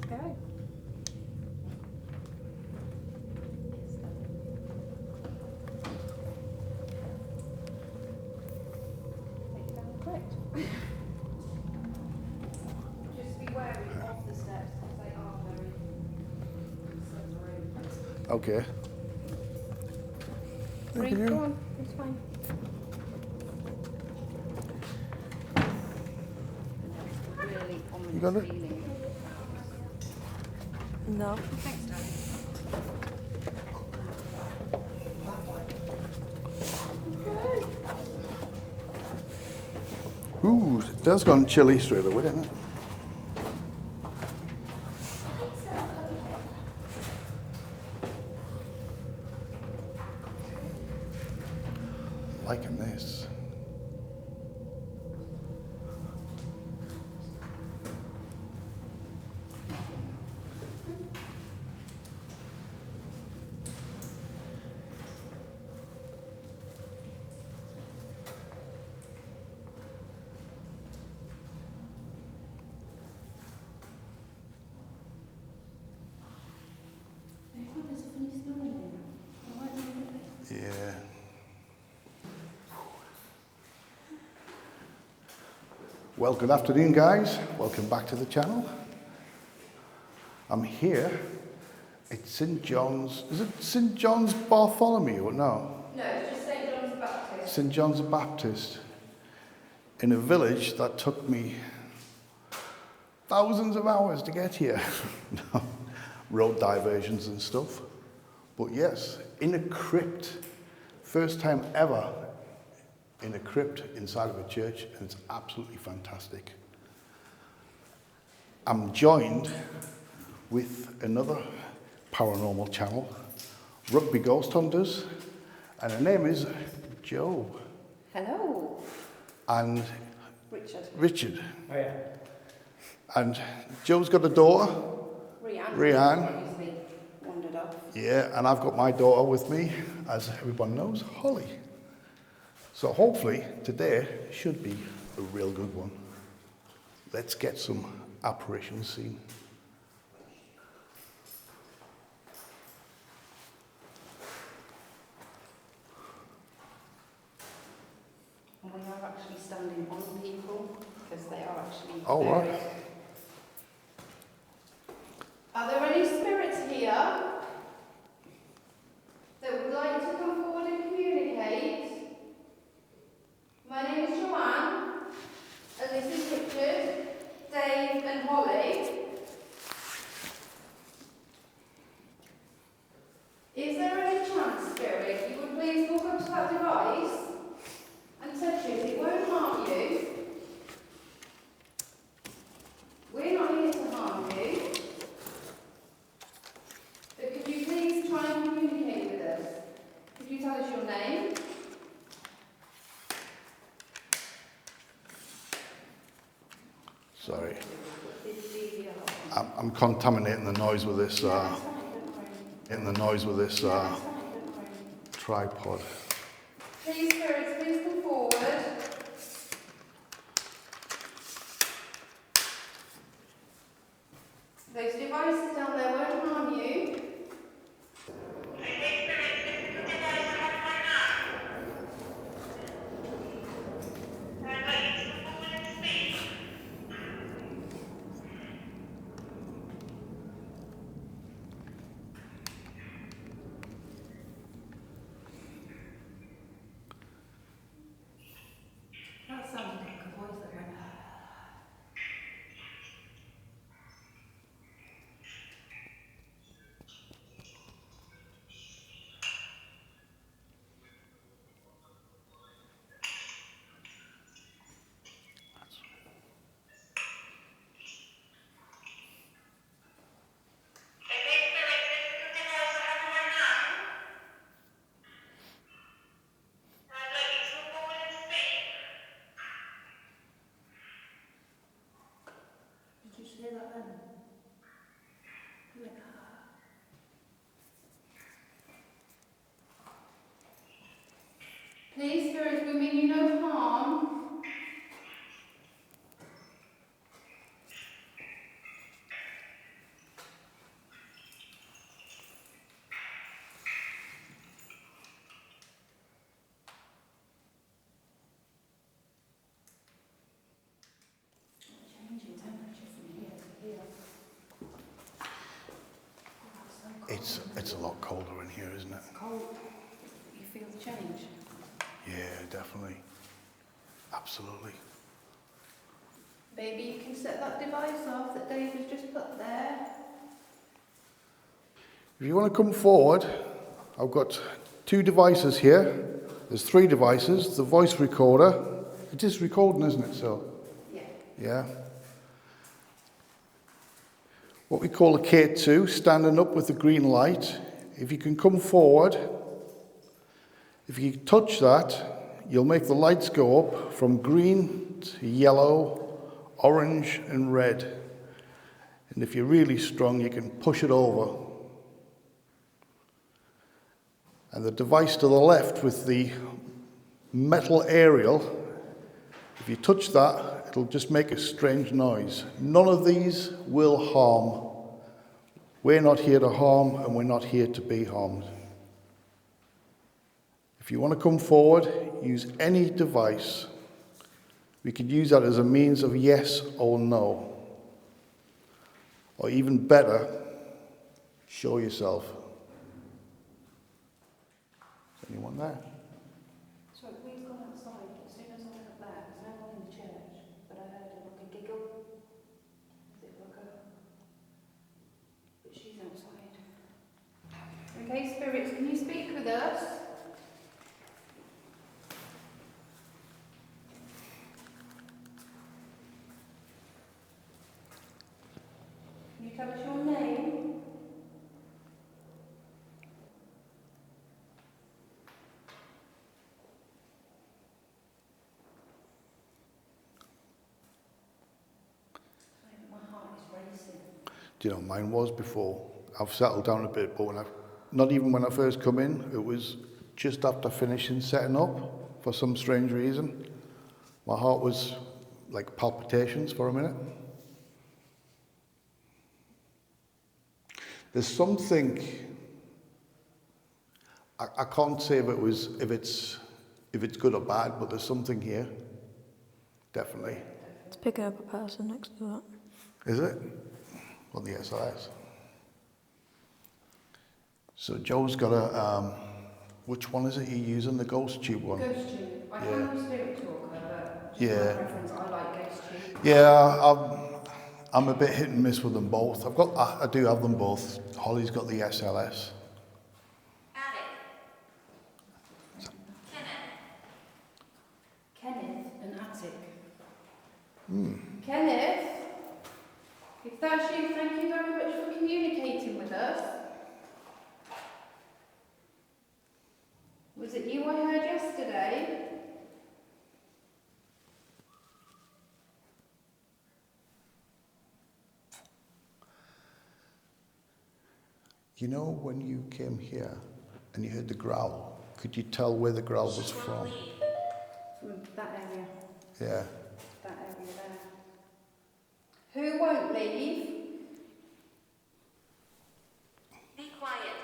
Go. Take it down the crypt. Just be wary of the steps because they are very slippery. Okay. Read, go on, it's fine. Really ominous You got it? feeling. No. Thanks, darling. Ooh, it does gone chilly straight away, doesn't it? Liking this. Yeah. Well, good afternoon, guys. Welcome back to the channel. I'm here at St. John's. Is it St. John's Bartholomew or no? No, it's just St. John's the Baptist. St. John's the Baptist. In a village that took me thousands of hours to get here. No, road diversions and stuff. But yes, in a crypt. First time ever in a crypt inside of a church, and it's absolutely fantastic. I'm joined with another paranormal channel, Rugby Ghost Hunters, and her name is Jo. Hello. And Richard. Oh yeah. And Joe's got a daughter, Rianne. Obviously wandered off. Yeah, and I've got my daughter with me, as everyone knows, Holly. So hopefully today should be a real good one. Let's get some apparitions seen. And we are actually standing on people because they are actually Oh, right. buried. Are there any spirits here that would like to come forward and communicate? My name is Joanne, and this is Richard, Dave and Holly. Is there any chance, spirit, you would please walk up to that device and touch it? It won't harm you. We're not here to harm you. But could you please try and communicate with us? Could you tell us your name? Sorry. I'm contaminating the noise with this, tripod. Please, spirits, please come forward. Those devices down there won't harm you. That sounded like a voice that went. Did you hear that then? You went, ah. Please, spirits, we mean you no harm. It's a lot colder in here, isn't it? It's cold. You feel the change? Yeah, definitely. Absolutely. Maybe you can set that device off that Dave has just put there. If you want to come forward, I've got 2 devices here. There's 3 devices. The voice recorder. It is recording, isn't it? So. Yeah. Yeah. What we call a K2, standing up with the green light. If you can come forward, if you touch that, you'll make the lights go up from green to yellow, orange and red. And if you're really strong, you can push it over. And the device to the left with the metal aerial, if you touch that, it'll just make a strange noise. None of these will harm. We're not here to harm, and we're not here to be harmed. If you want to come forward, use any device. We could use that as a means of yes or no. Or even better, show yourself. Is anyone there? So we've gone outside as soon as I went up there. There's no one in the church, but I heard like a giggle. Is it like a... But she's outside. Okay, spirits, can you speak with us? Can you tell us your name? My heart is racing. Do you know, mine was before. I've settled down a bit, but not even when I first come in, it was just after finishing setting up, for some strange reason. My heart was like palpitations for a minute. There's something, I can't say if it's good or bad, but there's something here, definitely. It's picking up a person next to that. Is it? On the SLS. So Joe's got a, which one is it you're using, the ghost tube one? Ghost tube. I Yeah. can use spirit talker, but just Yeah. my preference, I like ghost tube. Yeah, I'm a bit hit and miss with them both. I do have them both. Holly's got the SLS. Kenneth and Attic. Hmm. Kenneth, if that's you, thank you very much for communicating with us. Was it you I heard yesterday? You know when you came here and you heard the growl, could you tell where the growl was from? From that area. Yeah. That area there. Who won't leave? Be quiet.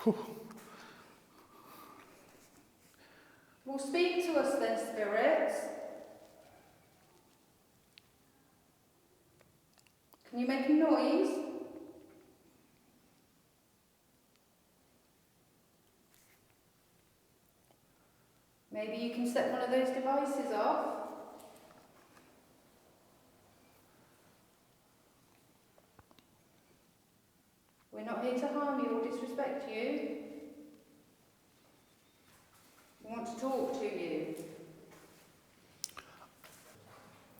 Whew. Well, speak to us then, spirits. Can you make a noise? Maybe you can set one of those devices off. We're not here to harm you or disrespect you. We want to talk to you.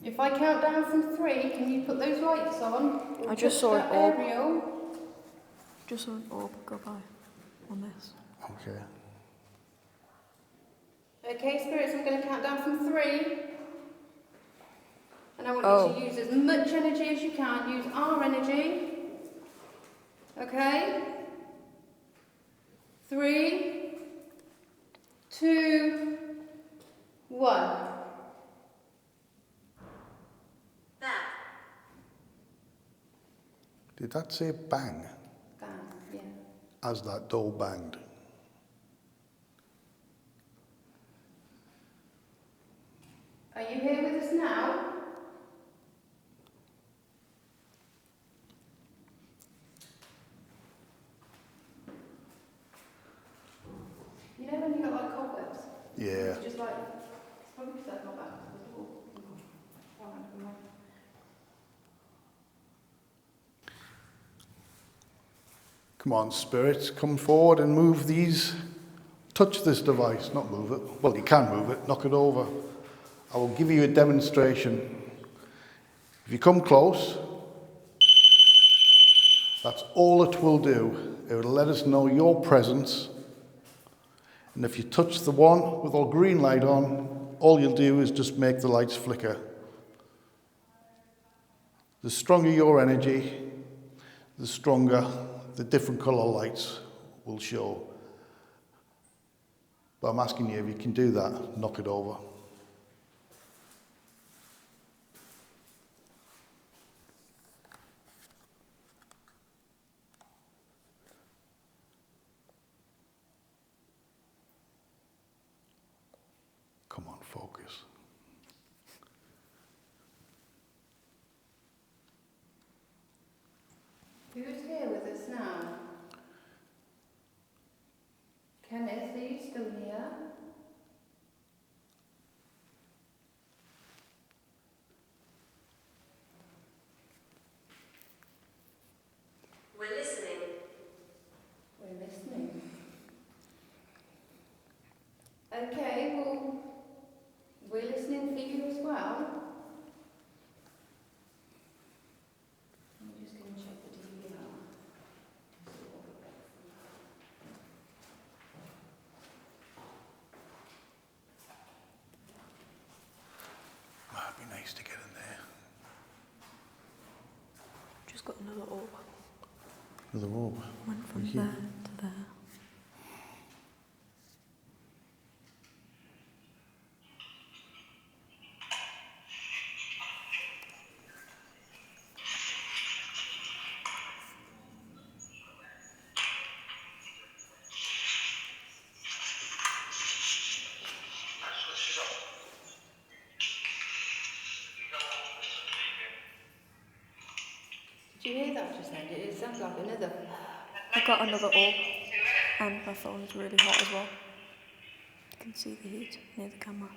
If I count down from 3, can you put those lights on? Or I just saw that an orb. aerial? Just saw an orb go by on this. Okay. Okay, spirits, I'm going to count down from 3. And I want Oh. you to use as much energy as you can. Use our energy. Okay? 3, 2, 1. That. Did that say bang Bang, yeah. as that door banged? Are you here with us now? Yeah. It's just like, it's probably because I've not back to the door. Can't open my- Come on, spirits, come forward and move these. Touch this device, not move it. Well, you can move it, knock it over. I will give you a demonstration. If you come close, that's all it will do. It will let us know your presence. And if you touch the one with our green light on, all you'll do is just make the lights flicker. The stronger your energy, the stronger the different colour lights will show. But I'm asking you, if you can do that, knock it over. Come on, focus. Who's here with us now? Kenneth, are you still here? We're listening. We're listening. Okay, well, we're listening for you as well. I'm just going to check the DVR. Might be nice to get in there. Just got another orb. Another orb. Went from Here. there to there. Did you hear that just then? It sounds like another. I got another orb, and my phone's really hot as well. You can see the heat near the camera.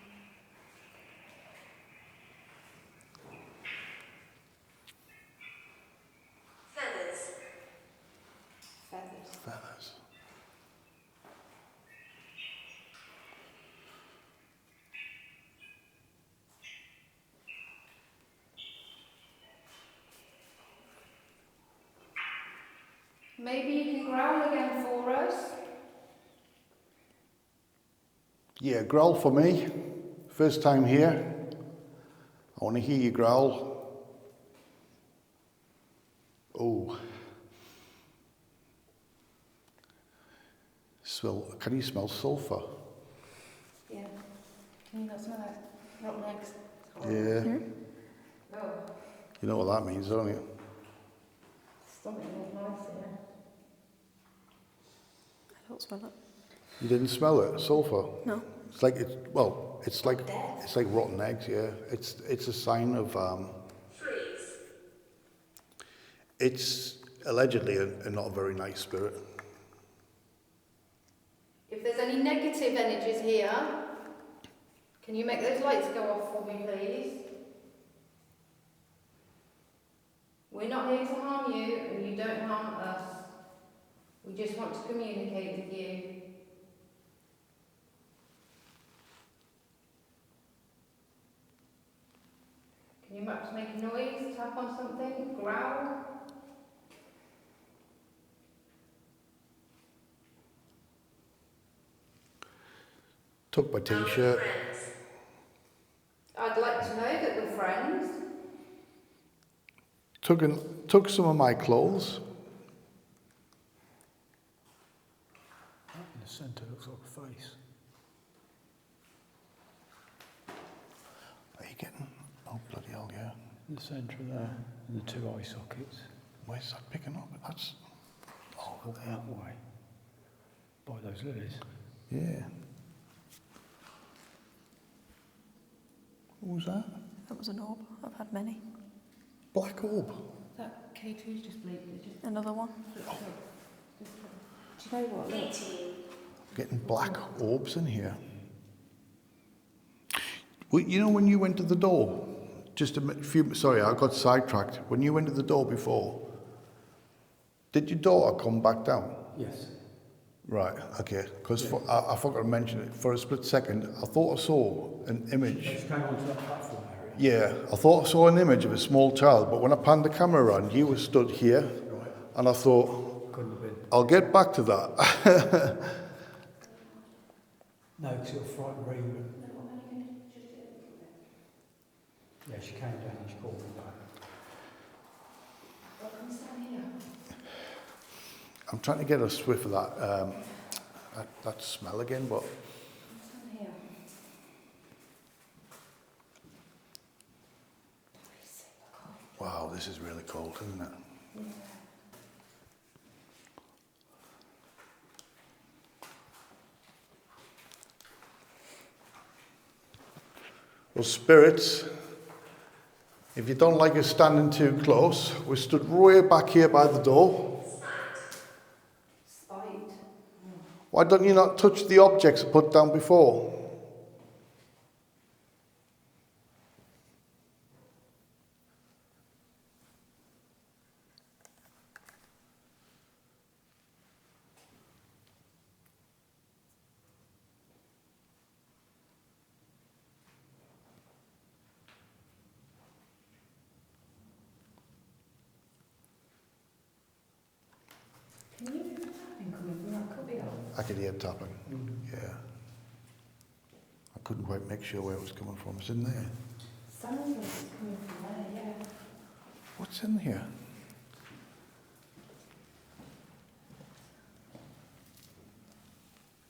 Feathers. Feathers. Feathers. Maybe you can growl again for us. Yeah, growl for me. First time here. I want to hear you growl. Oh. Can you smell sulphur? Yeah. Can you not smell it? Rotten eggs. Yeah. Oh, You know what that means, don't you? stomach not nice here. I don't smell it. You didn't smell it? Sulphur? No. It's like it's like rotten eggs. Yeah. It's a sign of. Freeze. It's allegedly a not a very nice spirit. If there's any negative energies here, can you make those lights go off for me, please? We're not here to harm you, and you don't harm us. We just want to communicate with you. Can you perhaps make a noise, tap on something, growl? Took my Are we t-shirt. friends? I'd like to know that we're friends. Took some of my clothes. In the centre looks like a face. Are you getting? Oh bloody hell, yeah. In the centre there, and the two eye sockets. Where's that picking up? That's. Oh, Walk that way. By those lilies. yeah. What was that? That was an orb. I've had many. Black orb. That K2's just bleeped. It just Another one. Do you know what? Look. 18. Getting black orbs in here. Well, you know when you went to the door, just a few, sorry, I got sidetracked. When you went to the door before, did your daughter come back down? Yes. Right, okay, because Yeah. I forgot to mention it. For a split second, I thought I saw an image. She came onto that platform area. Yeah, I thought I saw an image of a small child, but when I panned the camera around, you were stood here, Right. and I thought, Couldn't have been. I'll get back to that. No, because it'll frighten Reem. Yeah, she came down and she called me back. Well, can we stand here? I'm trying to get a swift of that smell again, but Stand here. wow, this is really cold, isn't it? Yeah. Well, spirits, if you don't like us standing too close, we stood way back here by the door. Spite. Why don't you not touch the objects I put down before? Can you hear the tapping coming from that cubby? I could hear tapping. Yeah. I couldn't quite make sure where it was coming from. It's in there. Sounds like it's coming from there, yeah. What's in here?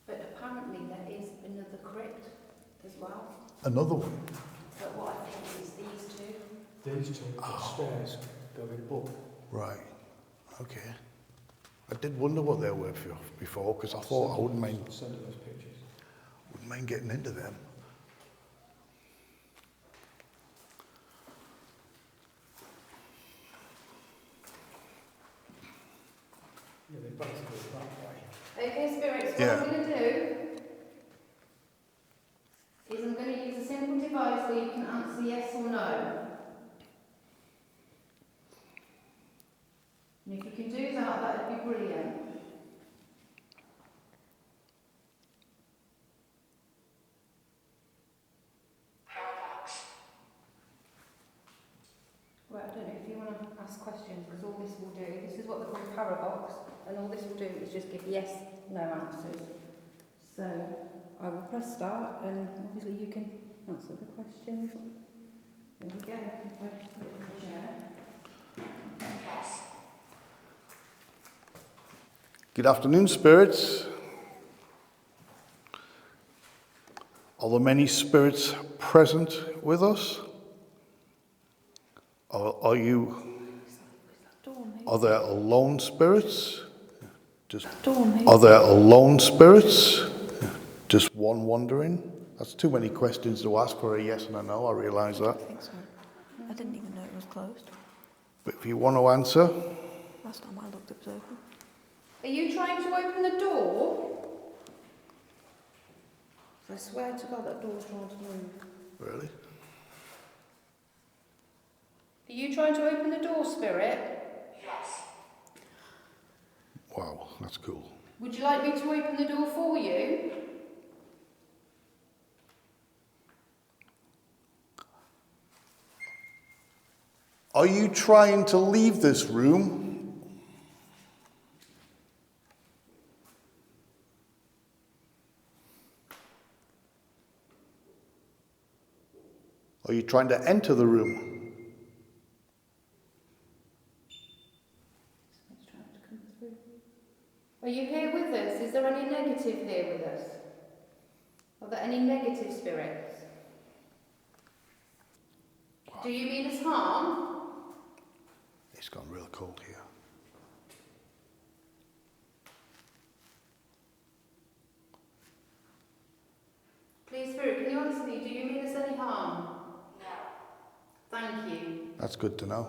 But apparently there is another crypt as well. Another one. But what I think is these two. These two stairs go up. Right. Okay. I did wonder what they were before, because I thought I wouldn't mind Send her those pictures. getting into them. Yeah, they both go that way. Okay, spirits, what Yeah. I'm going to do is I'm going to use a simple device where you can answer yes or no. And if you can do that, that would be brilliant. Right, I don't know if you want to ask questions, because all this will do, this is what they call parabox, and all this will do is just give yes, no answers. So, I will press start, and obviously you can answer the questions. There we go. If I put it in the chair. Good afternoon, spirits. Are there many spirits present with us? Are there alone spirits? Are there alone spirits? Just one wandering? That's too many questions to ask for a yes and a no, I realise that. I think so. I didn't even know it was closed. But if you want to answer, Last time I looked, it was open. Are you trying to open the door? I swear to God that door's trying to move. really? Are you trying to open the door, spirit? Wow, that's cool. Would you like me to open the door for you? Are you trying to leave this room? Are you trying to enter the room? It's trying to come through. Are you here with us? Is there any negative here with us? Are there any negative spirits? Do you mean us harm? It's gone real cold here. Please, spirit, can you answer me? Do you mean us any harm? No. Thank you. That's good to know.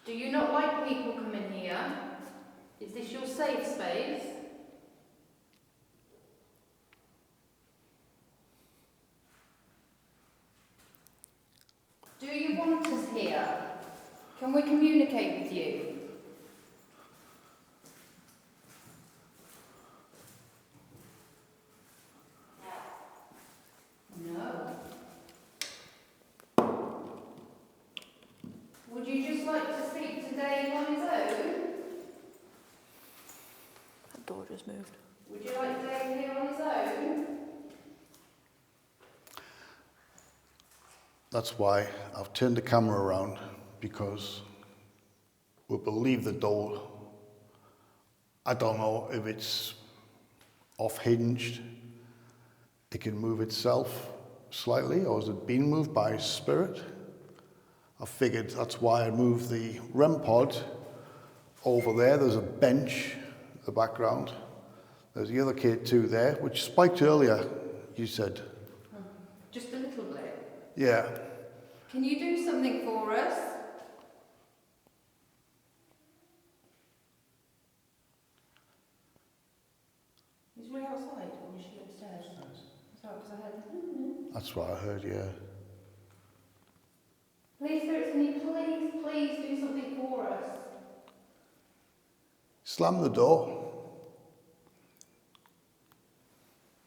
Do you not like people coming here? Is this your safe space? Can we communicate with you? No. Would you just like to speak to Dave on his own? That door just moved. Would you like Dave here on his own? That's why I've turned the camera around, because we believe the door, I don't know if it's off-hinged, it can move itself slightly, or has it been moved by spirit? I figured that's why I moved the REM pod over there. There's a bench in the background. There's the other kid too there, which spiked earlier, you said. Just a little bit. Yeah. Can you do something for us? Is we outside or is she upstairs? Sorry, because I heard. That's what I heard, yeah. Please, Spirit, can you please do something for us? Slam the door.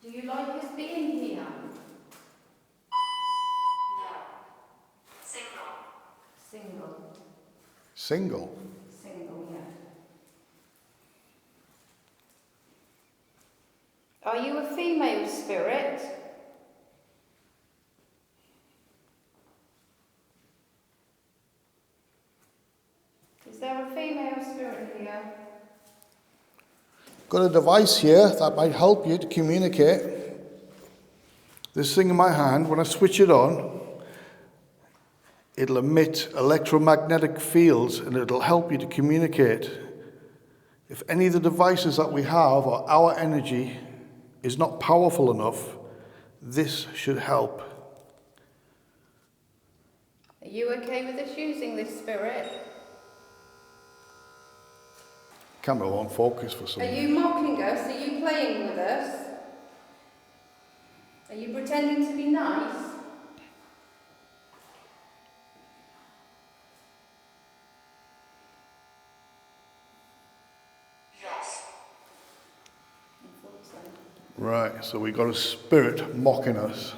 Do you like us being here? No. Single. Single. Single. Single, yeah. Are you a female spirit? Is there a female spirit here? Got a device here that might help you to communicate. This thing in my hand, when I switch it on, it'll emit electromagnetic fields and it'll help you to communicate. If any of the devices that we have or our energy is not powerful enough, this should help. Are you okay with us using this spirit? Camera won't focus for some Are reason. you mocking us? Are you playing with us? Are you pretending to be nice? Yes. I thought so. Right, so we got a spirit mocking us.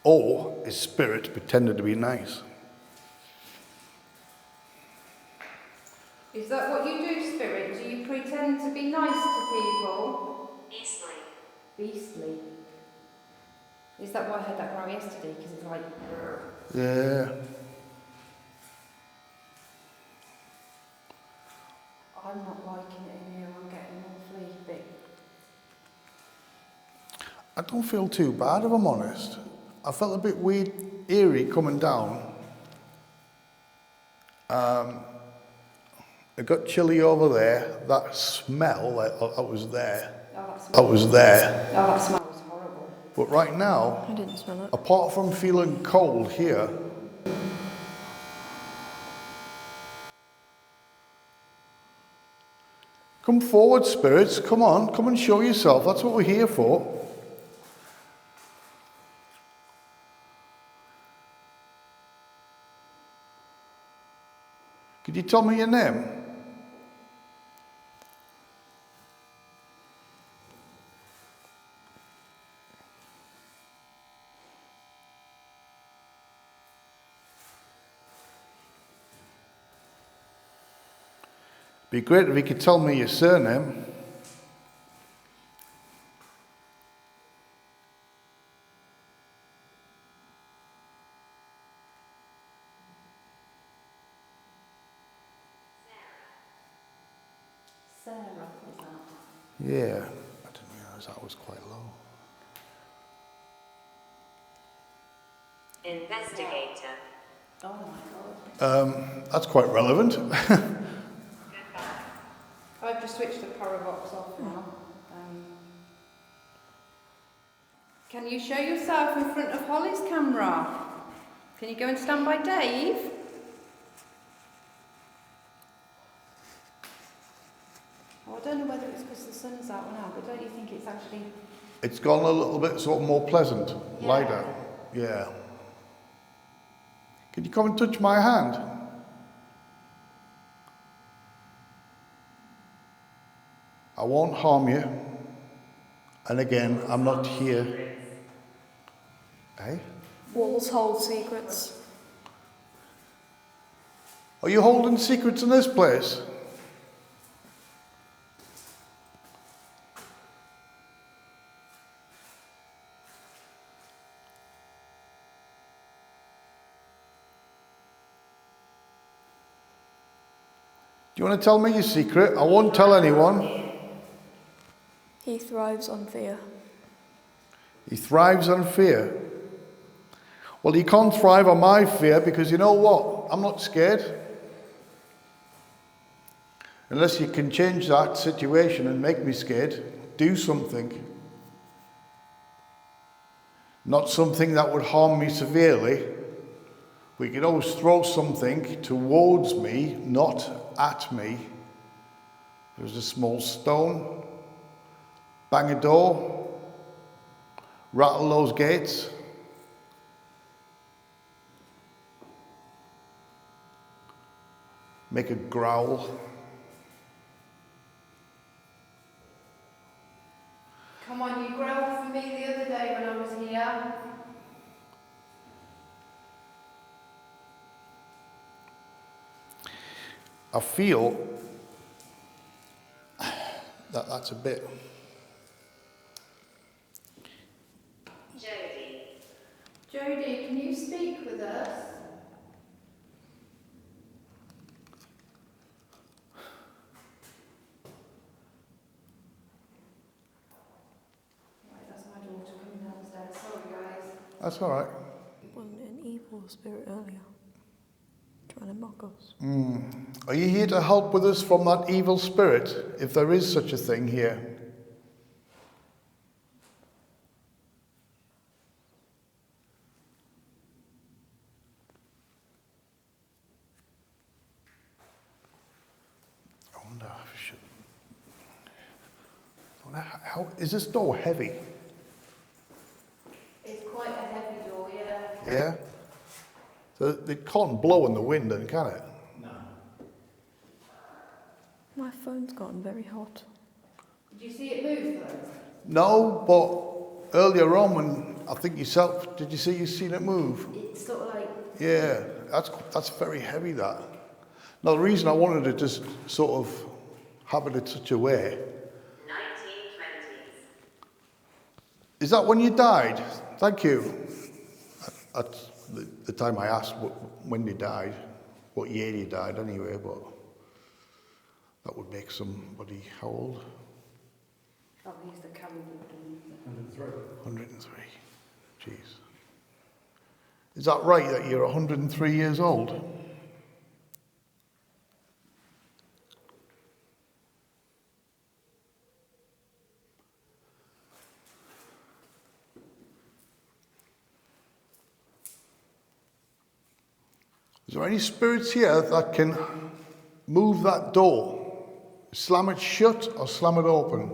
Or is spirit pretending to be nice? Is that what you do, Spirit? Do you pretend to be nice to people? Beastly. Beastly. Is that why I heard that growl yesterday? Because it's like... Yeah. I'm not liking it in here. I'm getting awfully big. I don't feel too bad, if I'm honest. I felt a bit weird, eerie coming down. It got chilly over there. That smell that was there. Oh, That was there. Oh, that smells horrible. But right now, I didn't smell it. apart from feeling cold here, come forward, spirits. Come on, come and show yourself. That's what we're here for. Could you tell me your name? Be great if you could tell me your surname. Sarah, is that? Yeah, I didn't realise that was quite low. Investigator. Oh my god. That's quite relevant. I've just switched the parabox off now. Can you show yourself in front of Holly's camera? Can you go and stand by Dave? Oh, I don't know whether it's because the sun's out now, but don't you think it's actually... It's gone a little bit sort of more pleasant, Yeah. lighter. Yeah. Can you come and touch my hand? I won't harm you. And again, I'm not here. Eh? Walls hold secrets. Are you holding secrets in this place? Do you want to tell me your secret? I won't tell anyone. He thrives on fear. He thrives on fear. Well, he can't thrive on my fear because you know what? I'm not scared. Unless you can change that situation and make me scared, do something. Not something that would harm me severely. We can always throw something towards me, not at me. There's a small stone, bang a door, rattle those gates. Make a growl. Come on, you growled for me the other day when I was here. I feel that that's a bit. Jody. Jodie, can you speak with us? Right, that's my daughter coming downstairs. Sorry, guys. That's all right. Wasn't it an evil spirit earlier? Trying to mock us. Are you here to help with us from that evil spirit, if there is such a thing here? I wonder if I should. I wonder how is this door heavy? It's quite a heavy door, yeah. Yeah. So it can't blow in the wind, then, can it? My phone's gotten very hot. Did you see it move though? No, but earlier on when I think yourself, did you see you seen it move? It's sort of like, Yeah, that's very heavy. That. Now the reason I wanted to just sort of have it in such a way. 1920s. Is that when you died? Thank you. That's the time I asked when you died, what year you died anyway, but that would make somebody how old? oh, he's the camera board. 103. Jeez. Is that right that you're 103 years old? Is there any spirits here that can move that door? Slam it shut or slam it open?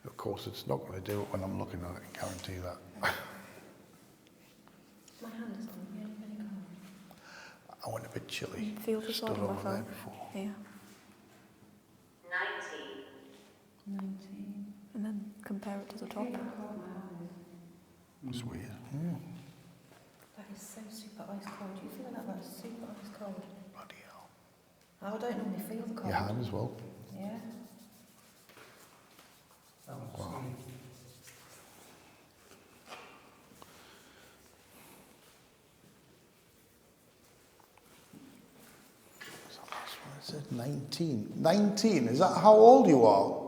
Of course, it's not going to do it when I'm looking at it, I guarantee that. My hand is on really cold. I went a bit chilly. Feel the side Stood of my over there phone. before. Here. 19. And then compare it to the top. It's weird. That is so super ice cold. Do you feel that? That's super ice cold. Bloody hell. I don't normally feel the cold. Your hand as well. Yeah. Wow. So that's what it said, 19. 19, is that how old you are?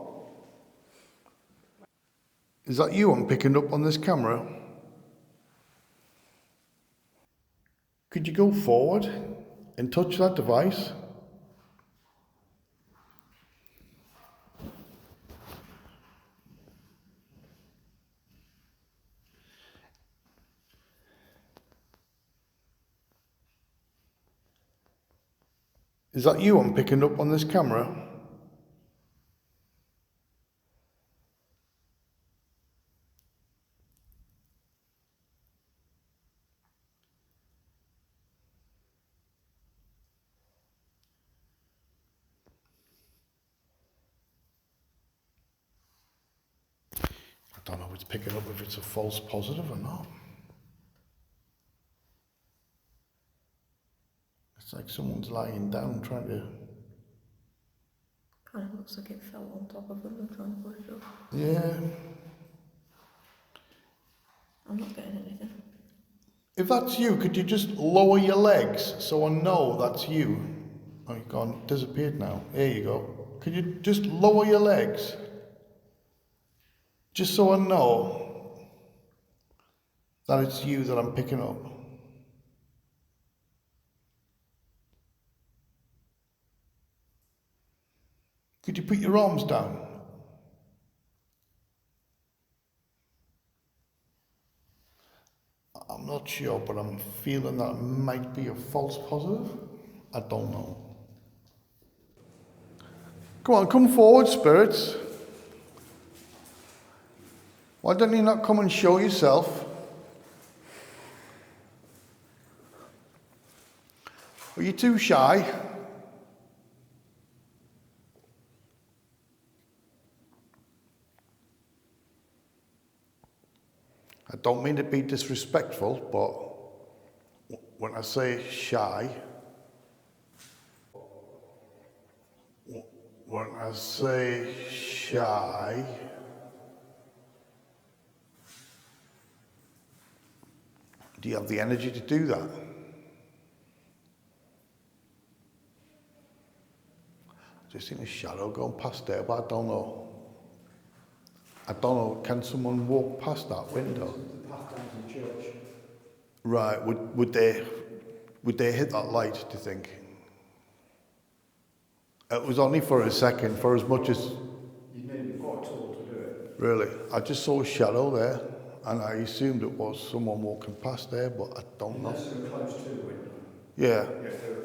Is that you I'm picking up on this camera? Could you go forward and touch that device? Is that you I'm picking up on this camera? don't know if it's picking up if it's a false positive or not. It's like someone's lying down trying to... Kind of looks like it fell on top of them and trying to push it up. Yeah. I'm not getting anything. If that's you, could you just lower your legs so I know that's you? Oh, you've gone, disappeared now. There you go. Could you just lower your legs? Just so I know that it's you that I'm picking up. Could you put your arms down? I'm not sure, but I'm feeling that it might be a false positive. I don't know. Come on, come forward, spirits. Why don't you not come and show yourself? Are you too shy? I don't mean to be disrespectful, but when I say shy, do you have the energy to do that? Just seen a shadow going past there, but I don't know. Can someone walk past that window? The path down to the church. Right, would they hit that light, do you think? It was only for a second, for as much as... You need to be quite tall to do it. Really? I just saw a shadow there, and I assumed it was someone walking past there, but I don't know. Unless they're close to the window. Yeah. If they're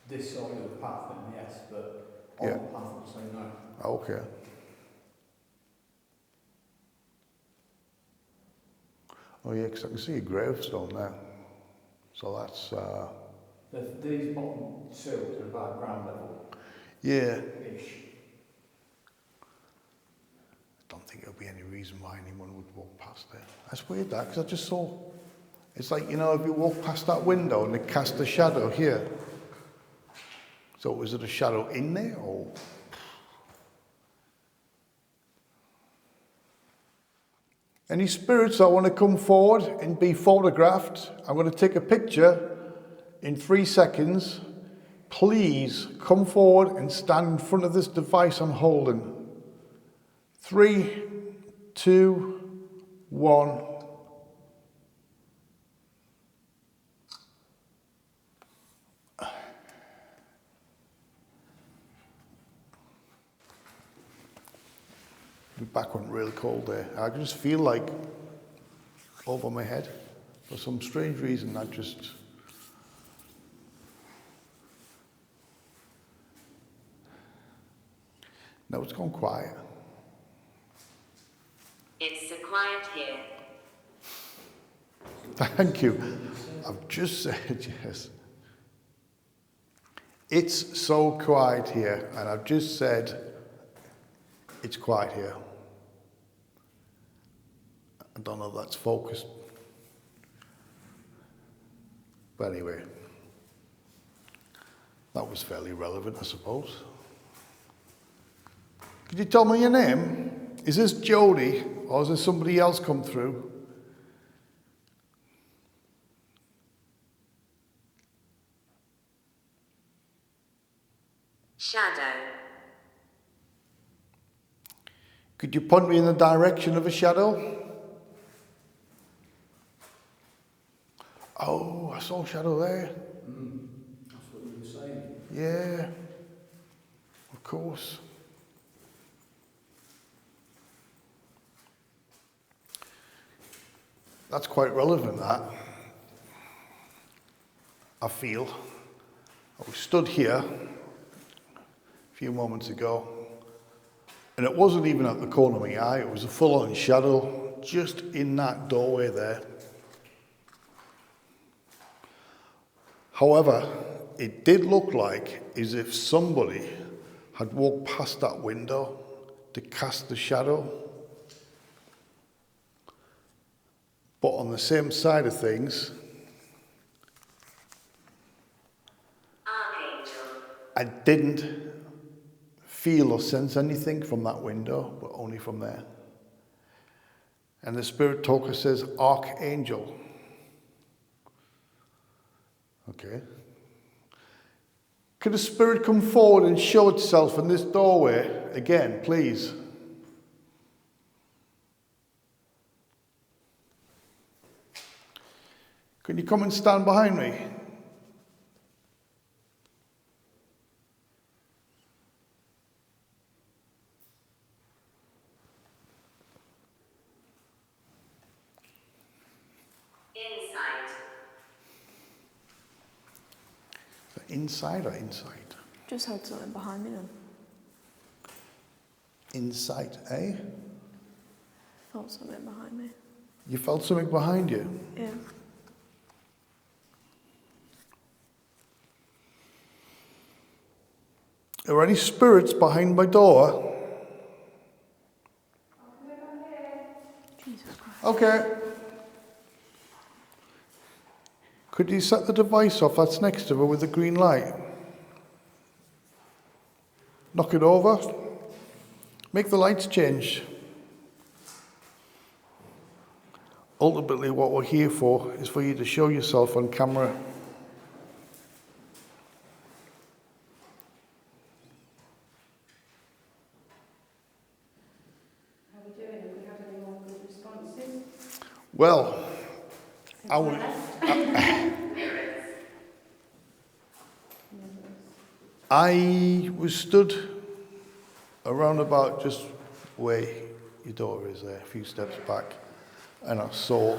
this side of the path, then yes, but on the path, I would say no. Okay. Oh yeah, because I can see a gravestone there. So that's... These bottom sills are about ground level. Yeah. Ish. I don't think there'll be any reason why anyone would walk past there. That's weird, that, because I just saw... It's like, you know, if you walk past that window and it cast a shadow here. So was it a shadow in there, or...? Any spirits that want to come forward and be photographed, I'm going to take a picture in 3 seconds. Please come forward and stand in front of this device I'm holding. 3, 2, 1. My back went real cold there. I could just feel like over my head. For some strange reason, I just... Now it's gone quiet. It's so quiet here. Thank you. I've just said yes. It's so quiet here, and I've just said it's quiet here. I don't know if that's focused. But anyway, that was fairly relevant, I suppose. Could you tell me your name? Is this Jody, or is there somebody else come through? Shadow. Could you point me in the direction of a shadow? Oh, I saw a shadow there. That's what you were saying. Yeah, of course. That's quite relevant, that. I feel. I was stood here a few moments ago, and it wasn't even at the corner of my eye, it was a full-on shadow just in that doorway there. However, it did look like as if somebody had walked past that window to cast the shadow. But on the same side of things, Archangel. I didn't feel or sense anything from that window, but only from there. And the spirit talker says, Archangel. Okay. Could a spirit come forward and show itself in this doorway again, please? Can you come and stand behind me? Inside or inside? Just had something behind me then. Inside, eh? Felt something behind me. You felt something behind you? Yeah. Are there any spirits behind my door? Jesus Christ. Okay. Could you set the device off that's next to her with the green light? Knock it over. Make the lights change. Ultimately, what we're here for is for you to show yourself on camera. How are we doing? Have we had any more good responses? Well, I would, I was stood around about just where your door is there, a few steps back, and I saw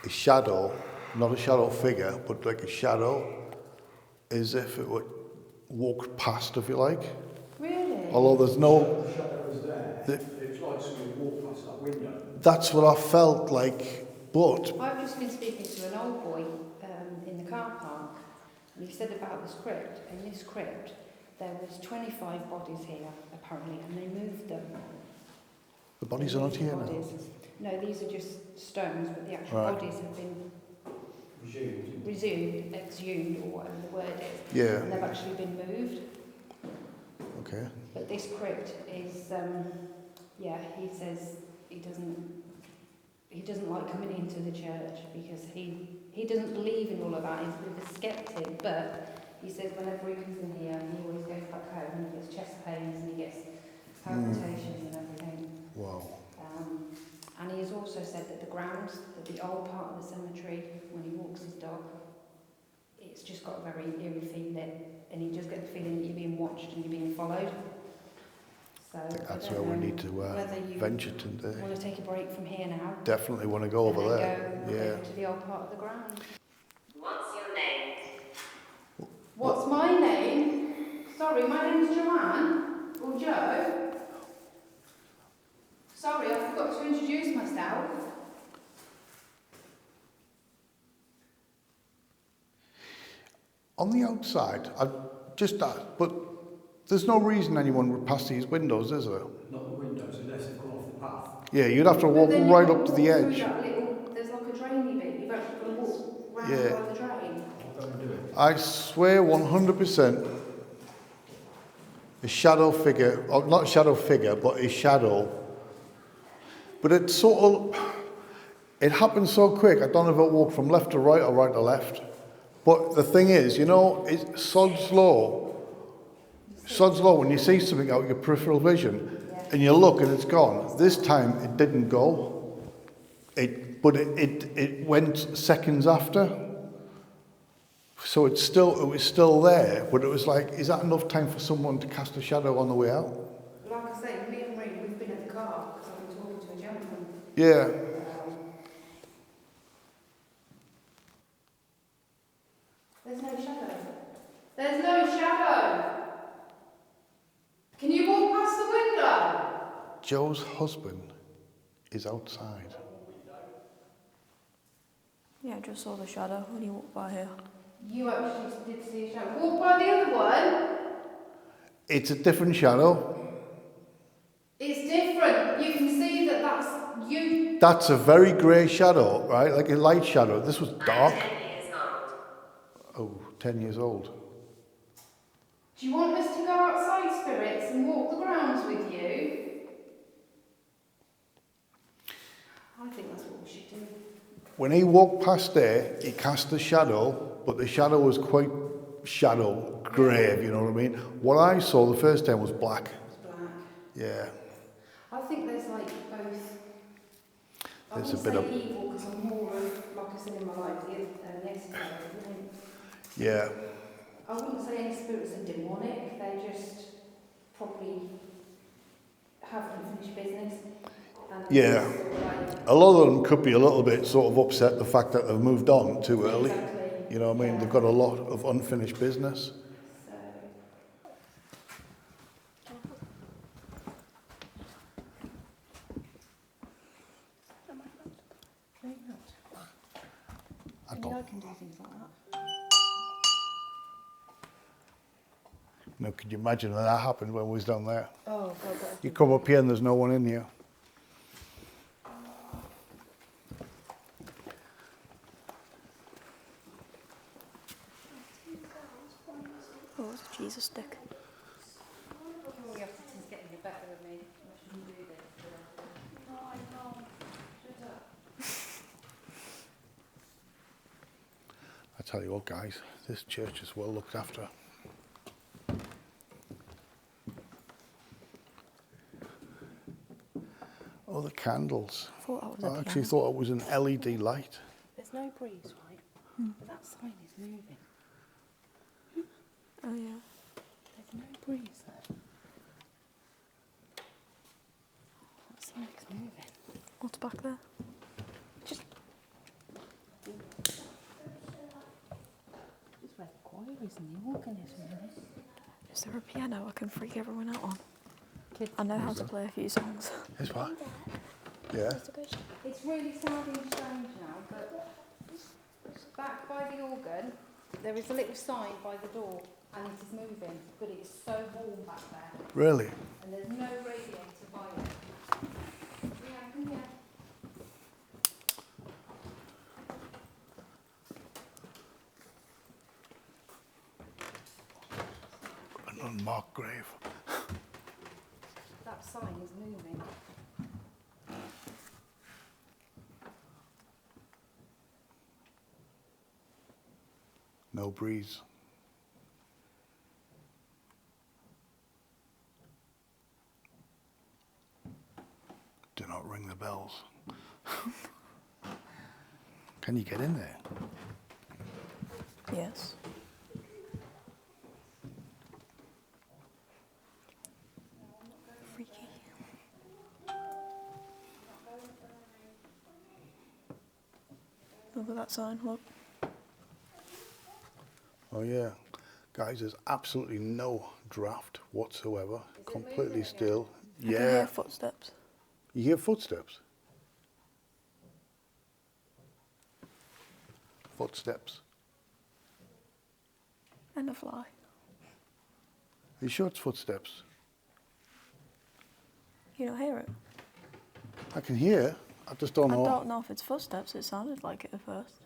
a shadow, not a shadow figure, but like a shadow, as if it would walk past, if you like. Really? Although there's no, The shadow was there. It's like somebody walked past that window. that's what I felt like, but I've just been speaking to an old boy in the car park, and he said about this crypt. In this crypt, there was 25 bodies here, apparently, and they moved them. the bodies are not here now. Bodies. No, these are just stones, but the actual Right. bodies have been Resumed. exhumed, or whatever the word is. Yeah, And they've actually been moved. okay. But this crypt is, yeah, he says he doesn't like coming into the church because he doesn't believe in all of that. He's a bit of a skeptic, but he says whenever he comes in here, he always goes back home and he gets chest pains and he gets palpitations and everything. Wow. And he has also said that the ground, that the old part of the cemetery, when he walks his dog, it's just got a very eerie feeling, and he just gets the feeling that you're being watched and you're being followed. So I think that's don't where we know need to whether you venture to. want to take a break from here now. Definitely want to go over and then there. Go Yeah. over to the old part of the ground. What's your name? What's my name? Sorry, my name's Joanne or Joe. Sorry, I forgot to introduce myself. On the outside, I just asked, but there's no reason anyone would pass these windows, is there? Not the windows, unless they've gone off the path. Yeah, you'd have to But walk then right you've up to got the walk through edge. that little, there's like a drainy bit. You've actually got to walk round Yeah. by the drain. I'll go and do it. I swear 100% a shadow figure, or not shadow figure, but a shadow. But it sort of, it happened so quick, I don't know if it walked from left to right or right to left. But the thing is, you know, it's sod's law. Sod's law, when you see something out of your peripheral vision, and you look and it's gone. This time it didn't go. But it went seconds after. So it was still there, but it was like, is that enough time for someone to cast a shadow on the way out? Like I say, me and Marie, we've been at the car because I've been talking to a gentleman. Yeah. There's no shadow. There's no shadow. Can you walk past the window? Joe's husband is outside. Yeah, I just saw the shadow when he walked by here. You actually did see a shadow. Walk by the other one. It's a different shadow. It's different. You can see that You. That's a very grey shadow, right? Like a light shadow. This was dark. 10 years old. Oh, 10 years old. Do you want us to go outside, spirits, and walk the grounds with you? I think that's what we should do. When he walked past there, he cast a shadow, but the shadow was quite shadow grey, if you know what I mean. What I saw the first time was black. It's black. Yeah. I think there's like both. I There's a wouldn't bit say of- evil because I'm more of, like I said in my life, the yesterday. Yeah. I wouldn't say any spirits are demonic. They just probably have unfinished business. And Yeah. sort of like, A lot of them could be a little bit sort of upset the fact that they've moved on too early. exactly. You know what I mean? Yeah. They've got a lot of unfinished business. So, very much. I I don't can do things like that. know. Could you imagine when that happened when we was down there? Oh, God, You come up here and there's no one in here. Oh, it's a Jesus stick. All your is getting the better of me. I shouldn't do this. No, I can't. Shut up. I tell you what, guys, this church is well looked after. Oh, the candles. I thought that was I a actually piano. thought it was an LED light. There's no breeze, right? But that sign is moving. Oh yeah. There's no breeze there. That sign is moving. What's back there? Just where the choir is and the organ is, really. Is there a piano I can freak everyone out on? Kids. I know how to play a few songs. This what? Yeah. It's really sounding strange now, but back by the organ, there is a little sign by the door, and it is moving, but it's so warm back there, Really? and there's no radiator by it. Yeah, come here. An unmarked grave. That sign is moving. No breeze. Do not ring the bells. Can you get in there? Yes. Freaky. Look at that sign, look. Oh yeah. Guys, there's absolutely no draft whatsoever. Completely still. I can Yeah. hear footsteps. You hear footsteps? Footsteps. And a fly. Are you sure it's footsteps? You don't hear it? I can hear. I just don't I know. don't know if it's footsteps. It sounded like it at first.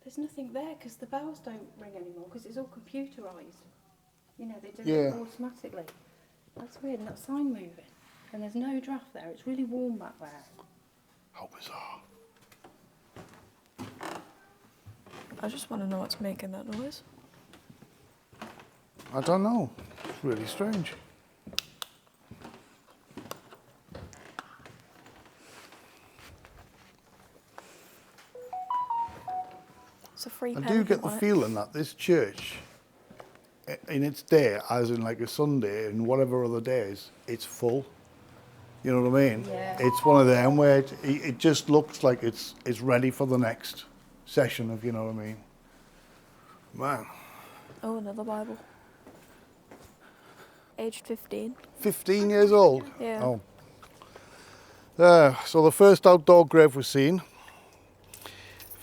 There's nothing there because the bells don't ring anymore because it's all computerised. You know, they do Yeah. it automatically. That's weird, and that sign moving. And there's no draft there. It's really warm back there. How bizarre. I just want to know what's making that noise. I don't know. It's really strange. It's a free I pen do if you get the want it. feeling that this church, in its day, as in like a Sunday and whatever other days, it's full. You know what I mean? Yeah. It's one of them where it just looks like it's ready for the next session, if you know what I mean. Man, Oh, another Bible. Aged 15. 15 years old. Yeah. Oh. So the first outdoor grave was seen.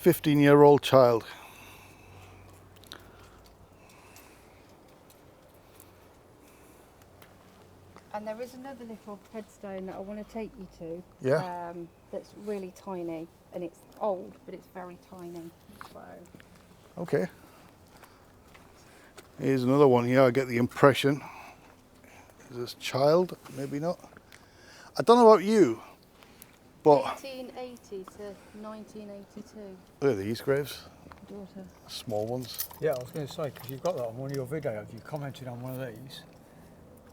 15-year-old child. And there is another little headstone that I want to take you to. Yeah. That's really tiny, and it's old, but it's very tiny. So. Okay. Here's another one here. I get the impression. Is this child? Maybe not. I don't know about you, but 1880 to 1982. look at these graves. Daughter. Small ones. Yeah, I was going to say, because you've got that on one of your videos, you commented on one of these.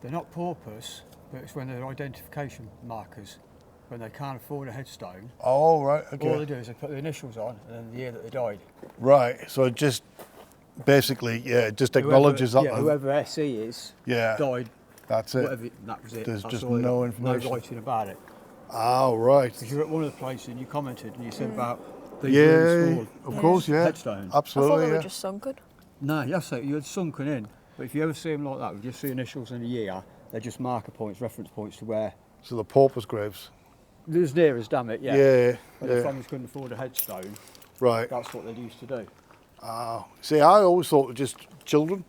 They're not paupers, but it's when they're identification markers. When they can't afford a headstone, Oh, right. all Okay. they do is they put the initials on and then the year that they died. Right. So it just basically, yeah, it just acknowledges that. Whoever SE is died. That's it. Whatever, that was it. There's That's just all they no got. information. No writing about it. Oh, right. Because you were at one of the places and you commented and you said about these Yeah, really small of course, yeah. headstones. I thought Absolutely, they were yeah. just sunken. No, yes, you had sunken in. But if you ever see them like that, with just the initials and the year, they're just marker points, reference points to where. So the paupers' graves. As near as, damn it, yeah. Yeah, When the yeah. families couldn't afford a headstone, Right. that's what they used to do. Oh. See, I always thought it was just children.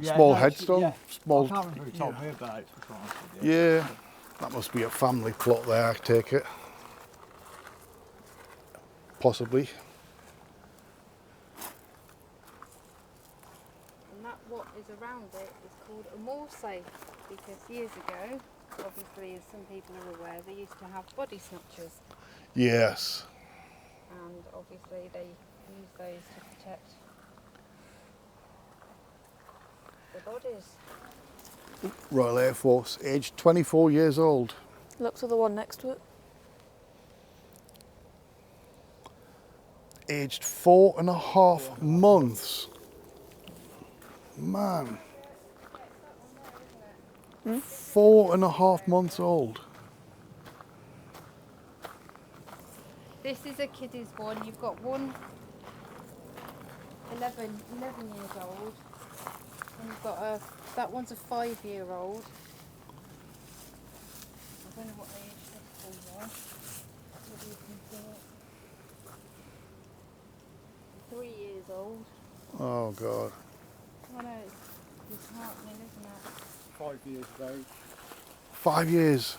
Small headstone. Yeah. Small. I can't remember who told me about it. To be honest with you. Yeah. That must be a family plot there, I take it. Possibly. And that what is around it is called a mall safe, because years ago, obviously as some people are aware, they used to have body snatchers, Yes. and obviously they use those to protect the bodies. Royal Air Force, aged 24 years old. Look to the one next to it. Aged 4.5 months. Man. 4.5 months old. This is a kiddies one. You've got one 11 years old, and you've got that one's a 5-year-old. I don't know what age this one was. Whether you can see it. 3 years old. Oh, God. I know, it's disheartening, isn't it? 5 years of age. 5 years.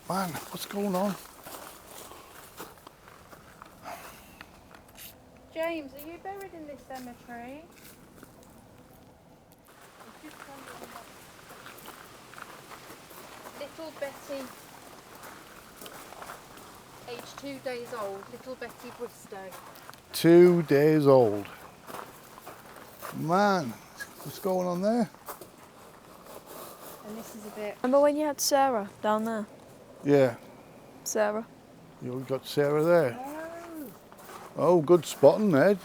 Man, what's going on? James, are you buried in this cemetery? It's just wondering what- Little Betty, aged 2 days old, little Betty Bristow. 2 days old. Man, what's going on there? And this is a bit. Remember when you had Sarah down there? Yeah, Sarah. you've got Sarah there. Oh, good spotting, Ed.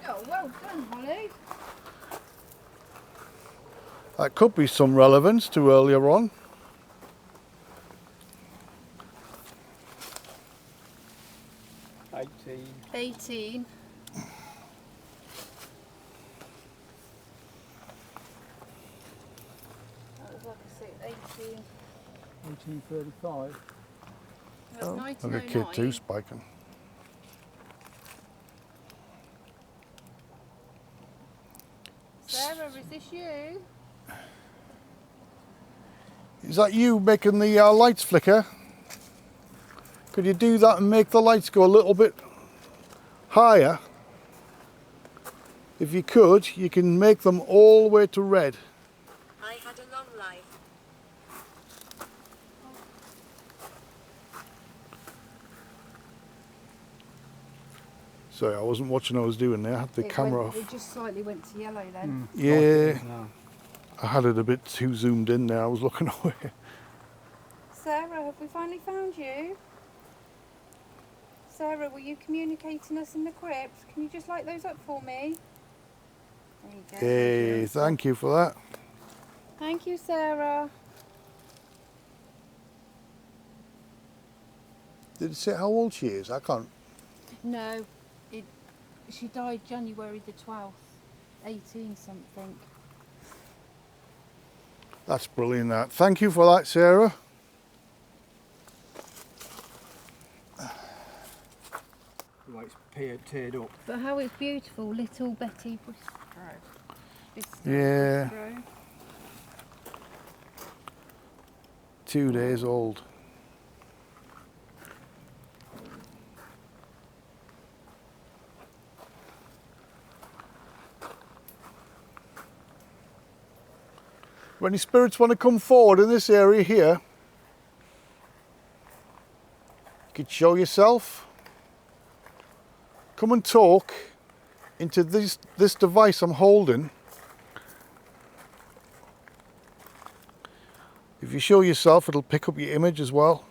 Oh, well done, Holly. That could be some relevance to earlier on. $18. 18. That was like I say, 18. 1835. That's Oh. Like a 1909. kid too, spiking. Sarah, is this you? Is that you making the lights flicker? Could you do that and make the lights go a little bit higher? If you could, you can make them all the way to red. I had a long life. Sorry, I wasn't watching what I was doing there. I had the camera off. It just slightly went to yellow then. Yeah, No. I had it a bit too zoomed in there. I was looking away. Sarah, have we finally found you? Sarah, were you communicating us in the crypt? Can you just light those up for me? There you go. Hey, thank you for that. Thank you, Sarah. Did it say how old she is? I can't. No, she died January the 12th, 18 something. That's brilliant, that. Thank you for that, Sarah. The way it's teared up. But how it's beautiful, little Betty Bristow. Yeah. Bristow. 82 days old. If any spirits want to come forward in this area here, you could show yourself. Come and talk into this device I'm holding. If you show yourself, it'll pick up your image as well.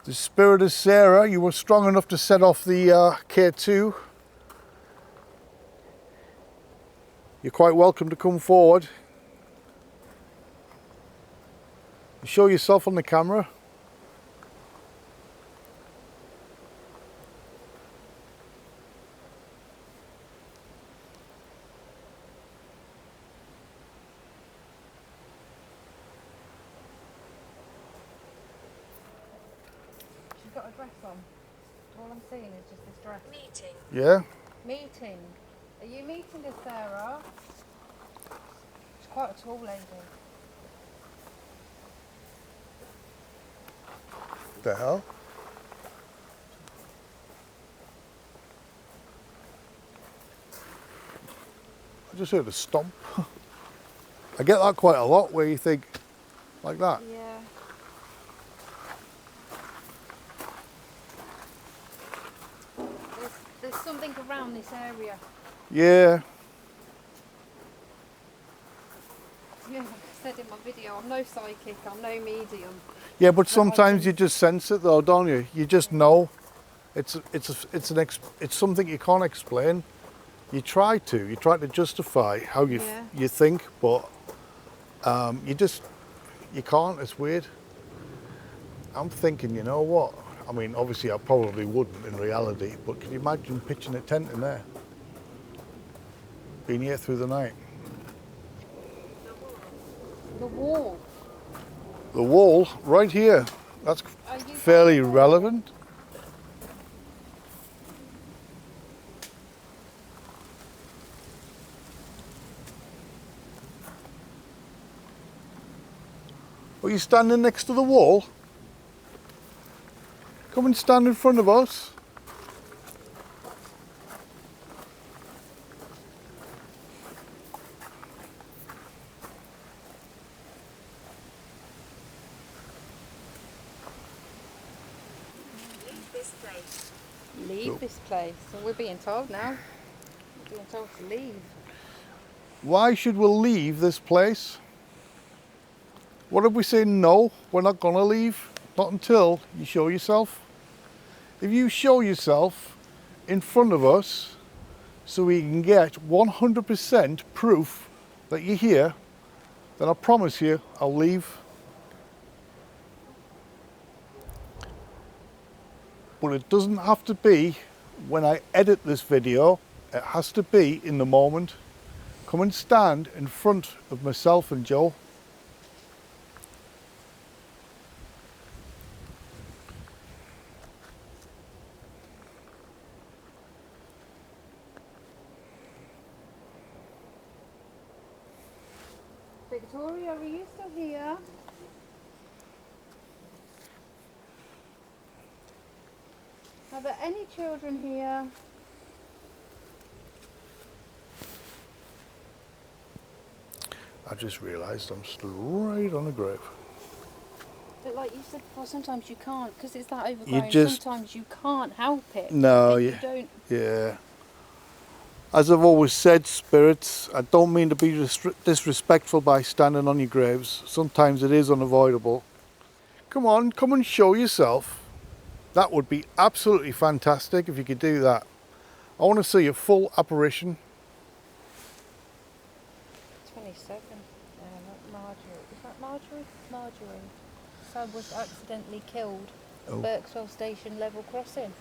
The spirit of Sarah, you were strong enough to set off the K2. You're quite welcome to come forward. Show yourself on the camera. She's got a dress on. All I'm seeing is just this dress. Meeting. Yeah? Meeting. Are you meeting this, Sarah? She's quite a tall lady. The hell? I just heard a stomp. I get that quite a lot where you think like that. Yeah. There's something around this area. Yeah. Yeah, like I said in my video, I'm no psychic, I'm no medium. Yeah, but sometimes you just sense it though, don't you? You just know. It's something you can't explain. You try to justify how you Yeah. you think, but you can't. It's weird. I'm thinking, you know what? I mean, obviously I probably wouldn't in reality, but can you imagine pitching a tent in there? Being here through the night. The wall. The wall, right here. That's Are you fairly relevant. Are you standing next to the wall? Come and stand in front of us. Leave this place. Leave this place. So we're being told now. We're being told to leave. Why should we leave this place? What if we say no, we're not going to leave? Not until you show yourself. If you show yourself in front of us so we can get 100% proof that you're here, then I promise you I'll leave. But it doesn't have to be when I edit this video. It has to be in the moment. Come and stand in front of myself and Joe. Victoria, are you still here? Are there any children here? I just realised I'm still right on the grave. But like you said before, sometimes you can't, because it's that overgrown, just- sometimes you can't help it. No, And you- you don't. Yeah. As I've always said, spirits, I don't mean to be disrespectful by standing on your graves. Sometimes it is unavoidable. Come on, come and show yourself. That would be absolutely fantastic if you could do that. I want to see a full apparition. 27. Marjorie. Is that Marjorie? Marjorie. Son was accidentally killed at Oh. Berkswell Station level crossing.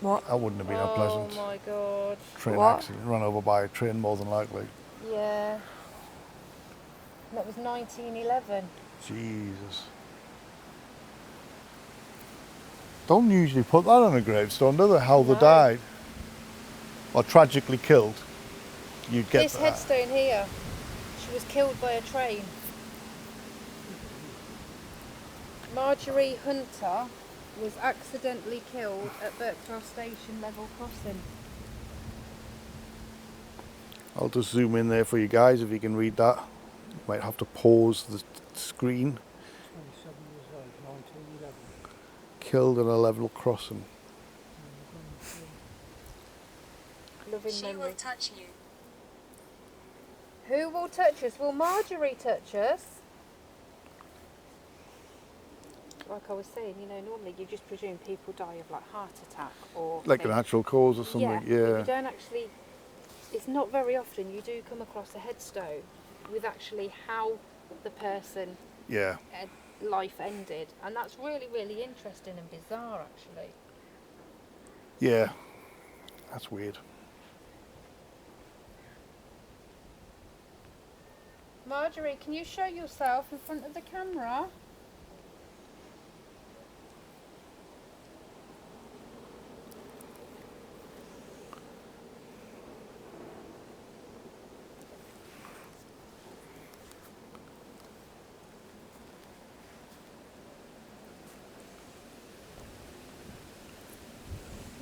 What? That wouldn't have been a pleasant Oh my god. train What? accident. Run over by a train more than likely. Yeah. And that was 1911. Jesus. Don't usually put that on a gravestone, do they? How they No. died. Or tragically killed. you get This that. headstone here, she was killed by a train. Marjorie Hunter was accidentally killed at Birkdale Station level crossing. I'll just zoom in there for you guys if you can read that. You might have to pause the screen. 27 years old, 1911. Killed in a level crossing. Loving She memory. will touch you. Who will touch us? Will Marjorie touch us? Like I was saying, you know, normally you just presume people die of like heart attack or Like a thing. natural cause or something, But you don't actually, it's not very often you do come across a headstone with actually how the person Yeah. life ended, and that's really, really interesting and bizarre actually. Yeah. That's weird. Marjorie, can you show yourself in front of the camera?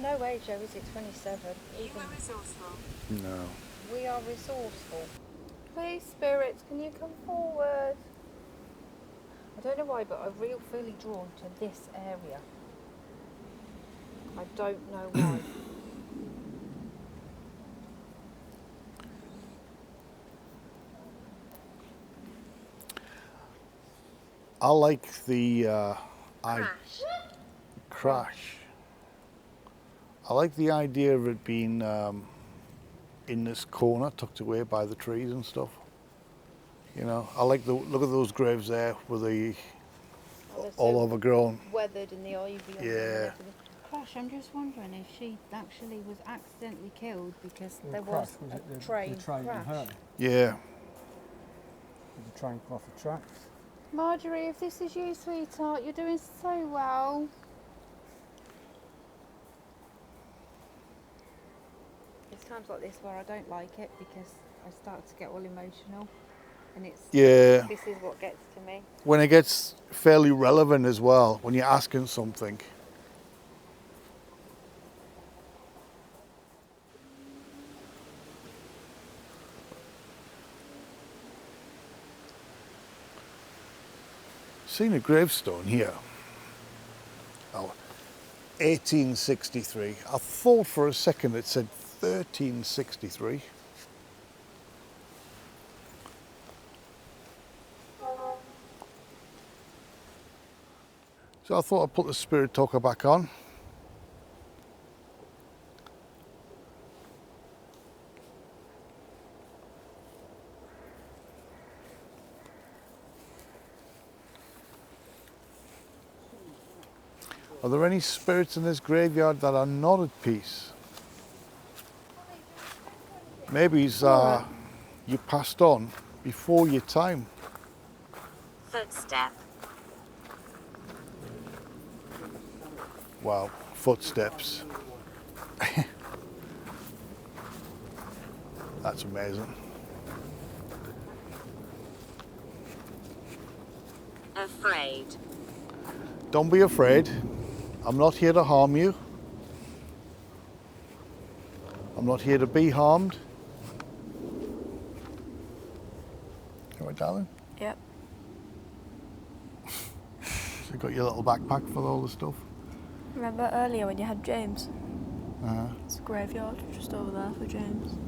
No way, Joe, is it 27? You are resourceful. No. We are resourceful. Please, spirits, can you come forward? I don't know why, but I'm really feeling drawn to this area. I don't know why. I like the Crash. crash. I like the idea of it being in this corner, tucked away by the trees and stuff. You know, I like the look at those graves there with the Oh, they're all so overgrown. weathered in the ivy on them and Yeah. everything. Crash, I'm just wondering if she actually was accidentally killed because Well, there crash, was it a train the train crash. and her? Yeah. Did the train come off the tracks? Marjorie, if this is you, sweetheart, you're doing so well. It's times like this where I don't like it because I start to get all emotional, and it's Yeah. this is what gets to me. When it gets fairly relevant as well, when you're asking something. Seen a gravestone here. Oh, 1863. I thought for a second it said 1363. So I thought I'd put the spirit talker back on. Are there any spirits in this graveyard that are not at peace? Maybe you passed on before your time. Footstep. Wow, footsteps. That's amazing. Afraid. Don't be afraid. I'm not here to harm you. I'm not here to be harmed. All right, darling? Yep. So you got your little backpack for all the stuff? Remember earlier when you had James? Uh-huh. It's a graveyard just over there for James.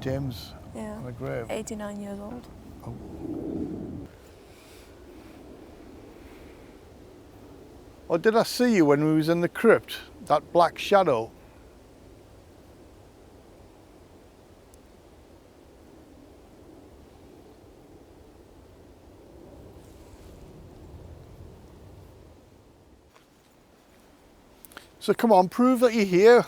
James Yeah. on a grave. 89 years old. Oh. Or did I see you when we was in the crypt? That black shadow? So come on, prove that you're here.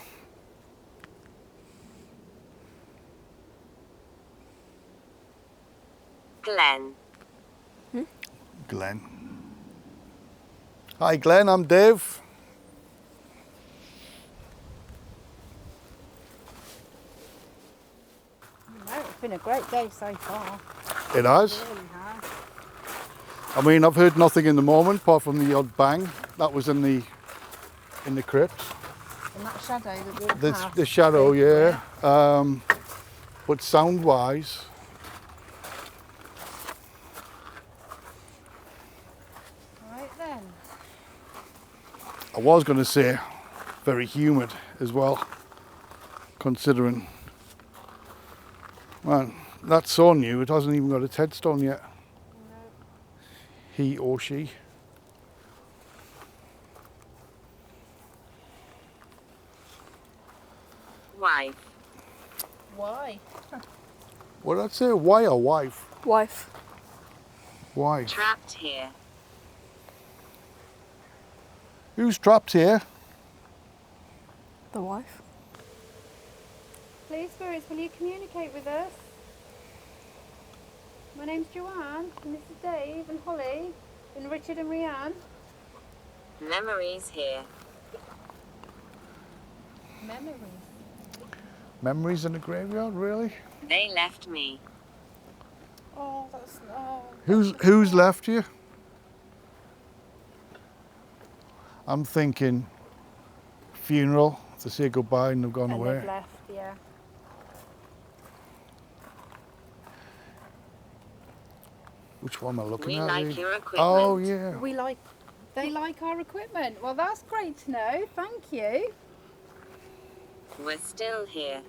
Glenn. Glenn. Hi Glenn, I'm Dave. No. been a great day so far. It has. It really has. I mean, I've heard nothing in the moment apart from the odd bang. That was in the crypt. And that shadow that walked The, past. the shadow, yeah. But sound-wise, Right then. I was going to say very humid as well, considering, man, that's so new, it hasn't even got its headstone yet. He or she. Wife. Why? What did I say? Why or wife? Wife. Why? Trapped here. Who's trapped here? The wife. Please, spirits, will you communicate with us? My name's Joanne, and this is Dave and Holly, and Richard and Rianne. Memories here. Memories. Memories in the graveyard, really? They left me. Oh, that's... Oh. Who's left you? I'm thinking funeral, to say goodbye and they've gone And away. they've left, yeah. Which one am I looking We at? like here? your equipment. Oh, yeah. They like our equipment. Well, that's great to know. Thank you. We're still here.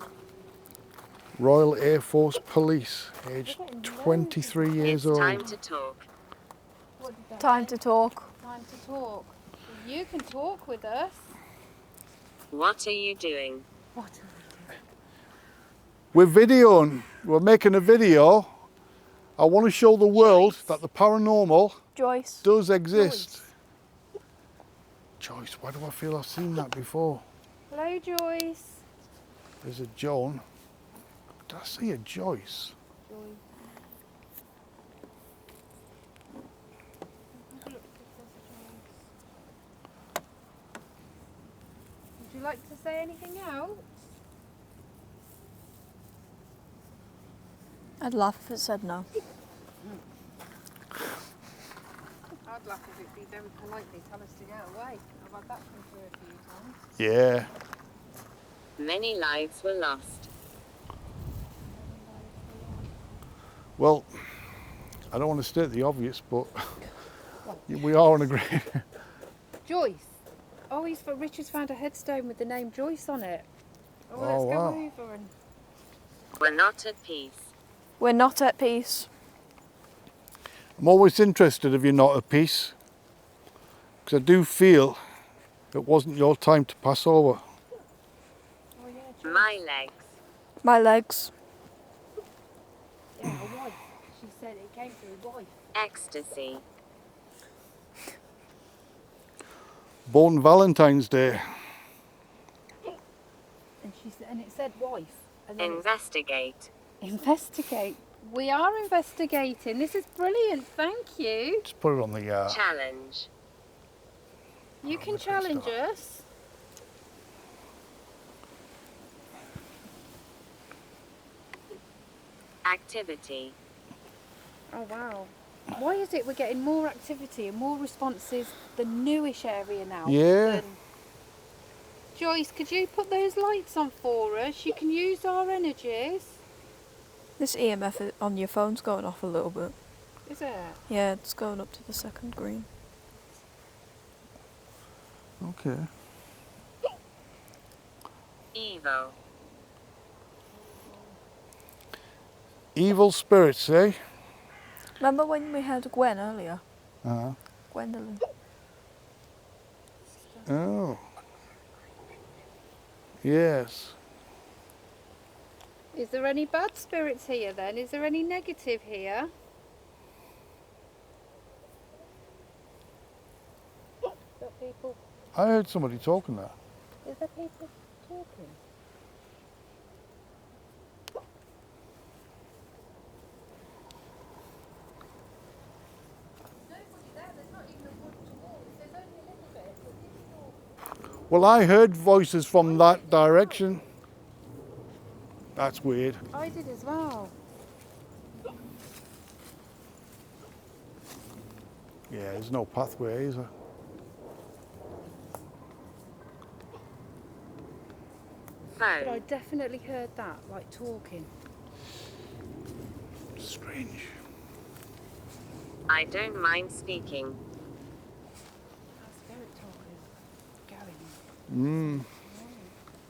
Royal Air Force Police, aged 23 years It's old. time to talk. What did that Time say? to talk. Time to talk. You can talk with us. What are you doing? What? We're videoing, we're making a video. I want to show the world that the paranormal Joyce. does exist. Joyce, why do I feel I've seen that before? Hello, Joyce. There's a Joan. Did I see a Joyce? Would you like to say anything else? I'd laugh if it said no. I'd laugh if it'd be very politely tell us to go away. I've had that come through a few times. Yeah. Many lives were lost. Well, I don't want to state the obvious, but we are on a great... Joyce. Oh, Richard's found a headstone with the name Joyce on it. Oh, Oh, let's wow. go over and... We're not at peace. We're not at peace. I'm always interested if you're not at peace, because I do feel it wasn't your time to pass over. Oh, yeah, Joyce. My legs. My legs. Yeah, a wife. She said it came through a wife. Ecstasy. Born Valentine's Day. And it said wife. And then Investigate. investigate. We are investigating. This is brilliant. Thank you. Just put it on the... Challenge. You can challenge us. Activity. Oh, wow. Why is it we're getting more activity and more responses the newish area now? Yeah. than- Joyce, could you put those lights on for us? You can use our energies. This EMF on your phone's going off a little bit. Is it? Yeah, it's going up to the second green. Okay. Evil. Evil spirits, eh? Remember when we had Gwen earlier? Uh-huh. Gwendolyn. Oh. Yes. Is there any bad spirits here then? Is there any negative here? Is there people? I heard somebody talking there. Is there people talking? Well, I heard voices from that direction. That's weird. I did as well. Yeah, there's no pathway, is there? But I Phone. definitely heard that, like talking. Strange. I don't mind speaking. That spirit talk is going.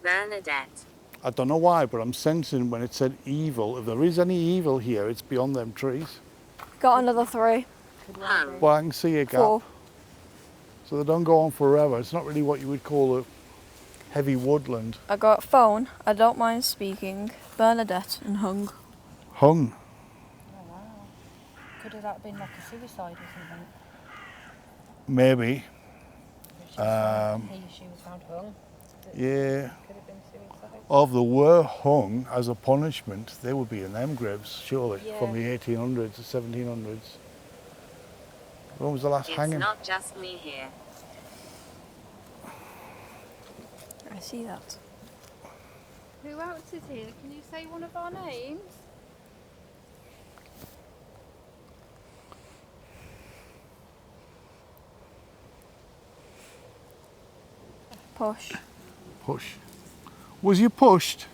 Bernadette. I don't know why, but I'm sensing when it said evil, if there is any evil here, it's beyond them trees. Got another 3. Could well Hung. be. Well, I can see a gap. 4. So they don't go on forever. It's not really what you would call a heavy woodland. I got phone, I don't mind speaking, Bernadette, and hung. Hung. Oh wow. Could have that been like a suicide or something? Maybe. She was found hung. Yeah. Could have been suicide. Or if they were hung as a punishment, they would be in them graves, surely, Yeah. from the 1800s to 1700s. When was the last It's hanging? not just me here. I see that. Who else is here? Can you say one of our names? Push. Push. Was you pushed?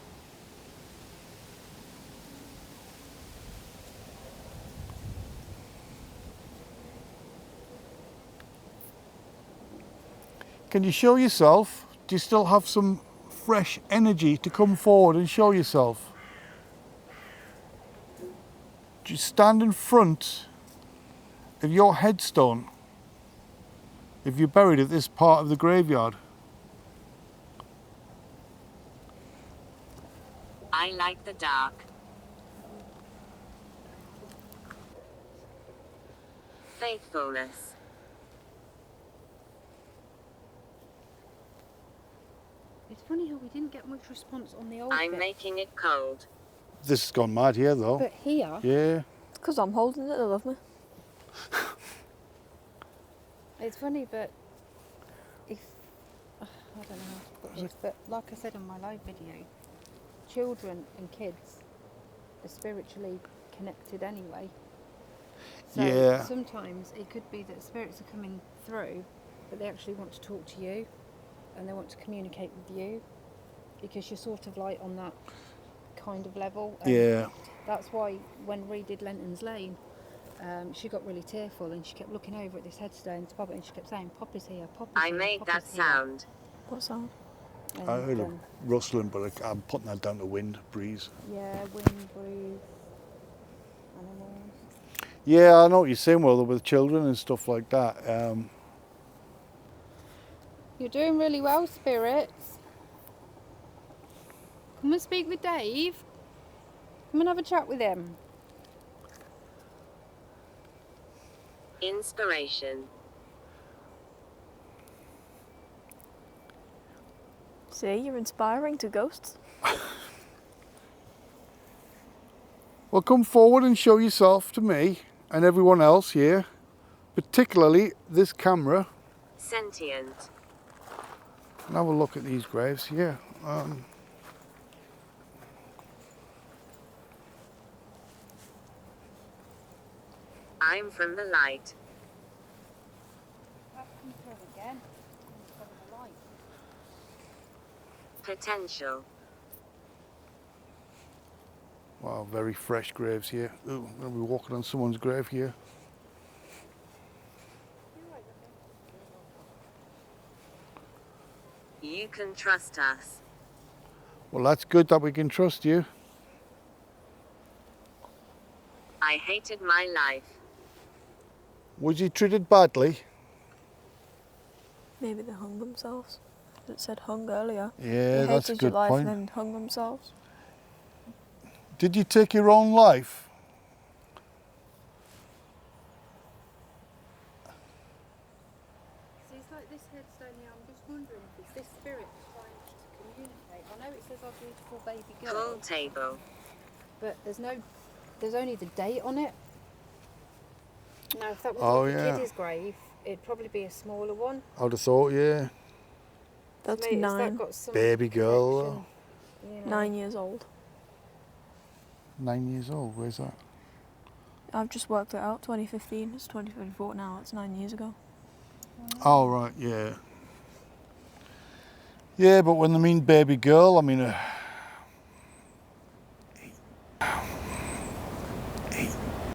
Can you show yourself? Do you still have some fresh energy to come forward and show yourself? Do you stand in front of your headstone if you're buried at this part of the graveyard? I like the dark. Faithfulness. It's funny how we didn't get much response on the old I'm bit. making it cold. This has gone mad here though. But here, Yeah. It's because I'm holding it, they love me. it's funny, but if I don't know how to put this, but like I said in my live video, children and kids are spiritually connected anyway. So Yeah. sometimes it could be that spirits are coming through, but they actually want to talk to you and they want to communicate with you because you're sort of like on that kind of level. And Yeah. that's why when Ree did Lenton's Lane, she got really tearful and she kept looking over at this headstone to Pop and she kept saying, Pop is here, Pop is I here, made Pop that is here." sound. What sound? And, I heard a rustling, but I'm putting that down to wind, breeze. yeah, wind, breeze, animals. Yeah, I know what you're saying, well, with children and stuff like that. You're doing really well, spirits. Come and speak with Dave. Come and have a chat with him. Inspiration. See, you're inspiring to ghosts. Well, come forward and show yourself to me and everyone else here, particularly this camera, Sentient. and have a look at these graves here. I'm from the light. That's come through again. From the light. Potential. Wow, very fresh graves here. Ooh, I'm going to be walking on someone's grave here. You can trust us. Well, that's good that we can trust you. I hated my life. Was you treated badly? Maybe they hung themselves. It said hung earlier. Yeah, They that's a hated your good life point. and then hung themselves. Did you take your own life? See, it's like this headstone here. I'm just wondering if it's this spirit trying to communicate. I know it says our beautiful baby girl, Pool table. but there's only the date on it. Now, if that was Oh, like yeah. a kid's grave, it'd probably be a smaller one. I would have thought, yeah. That's Maybe it's 9. got some Baby girl. connection, you know. 9 years old. 9 years old, where's that? I've just worked it out. 2015. It's 2024 now. It's 9 years ago. Oh, right, yeah. Yeah, but when they mean baby girl, I mean,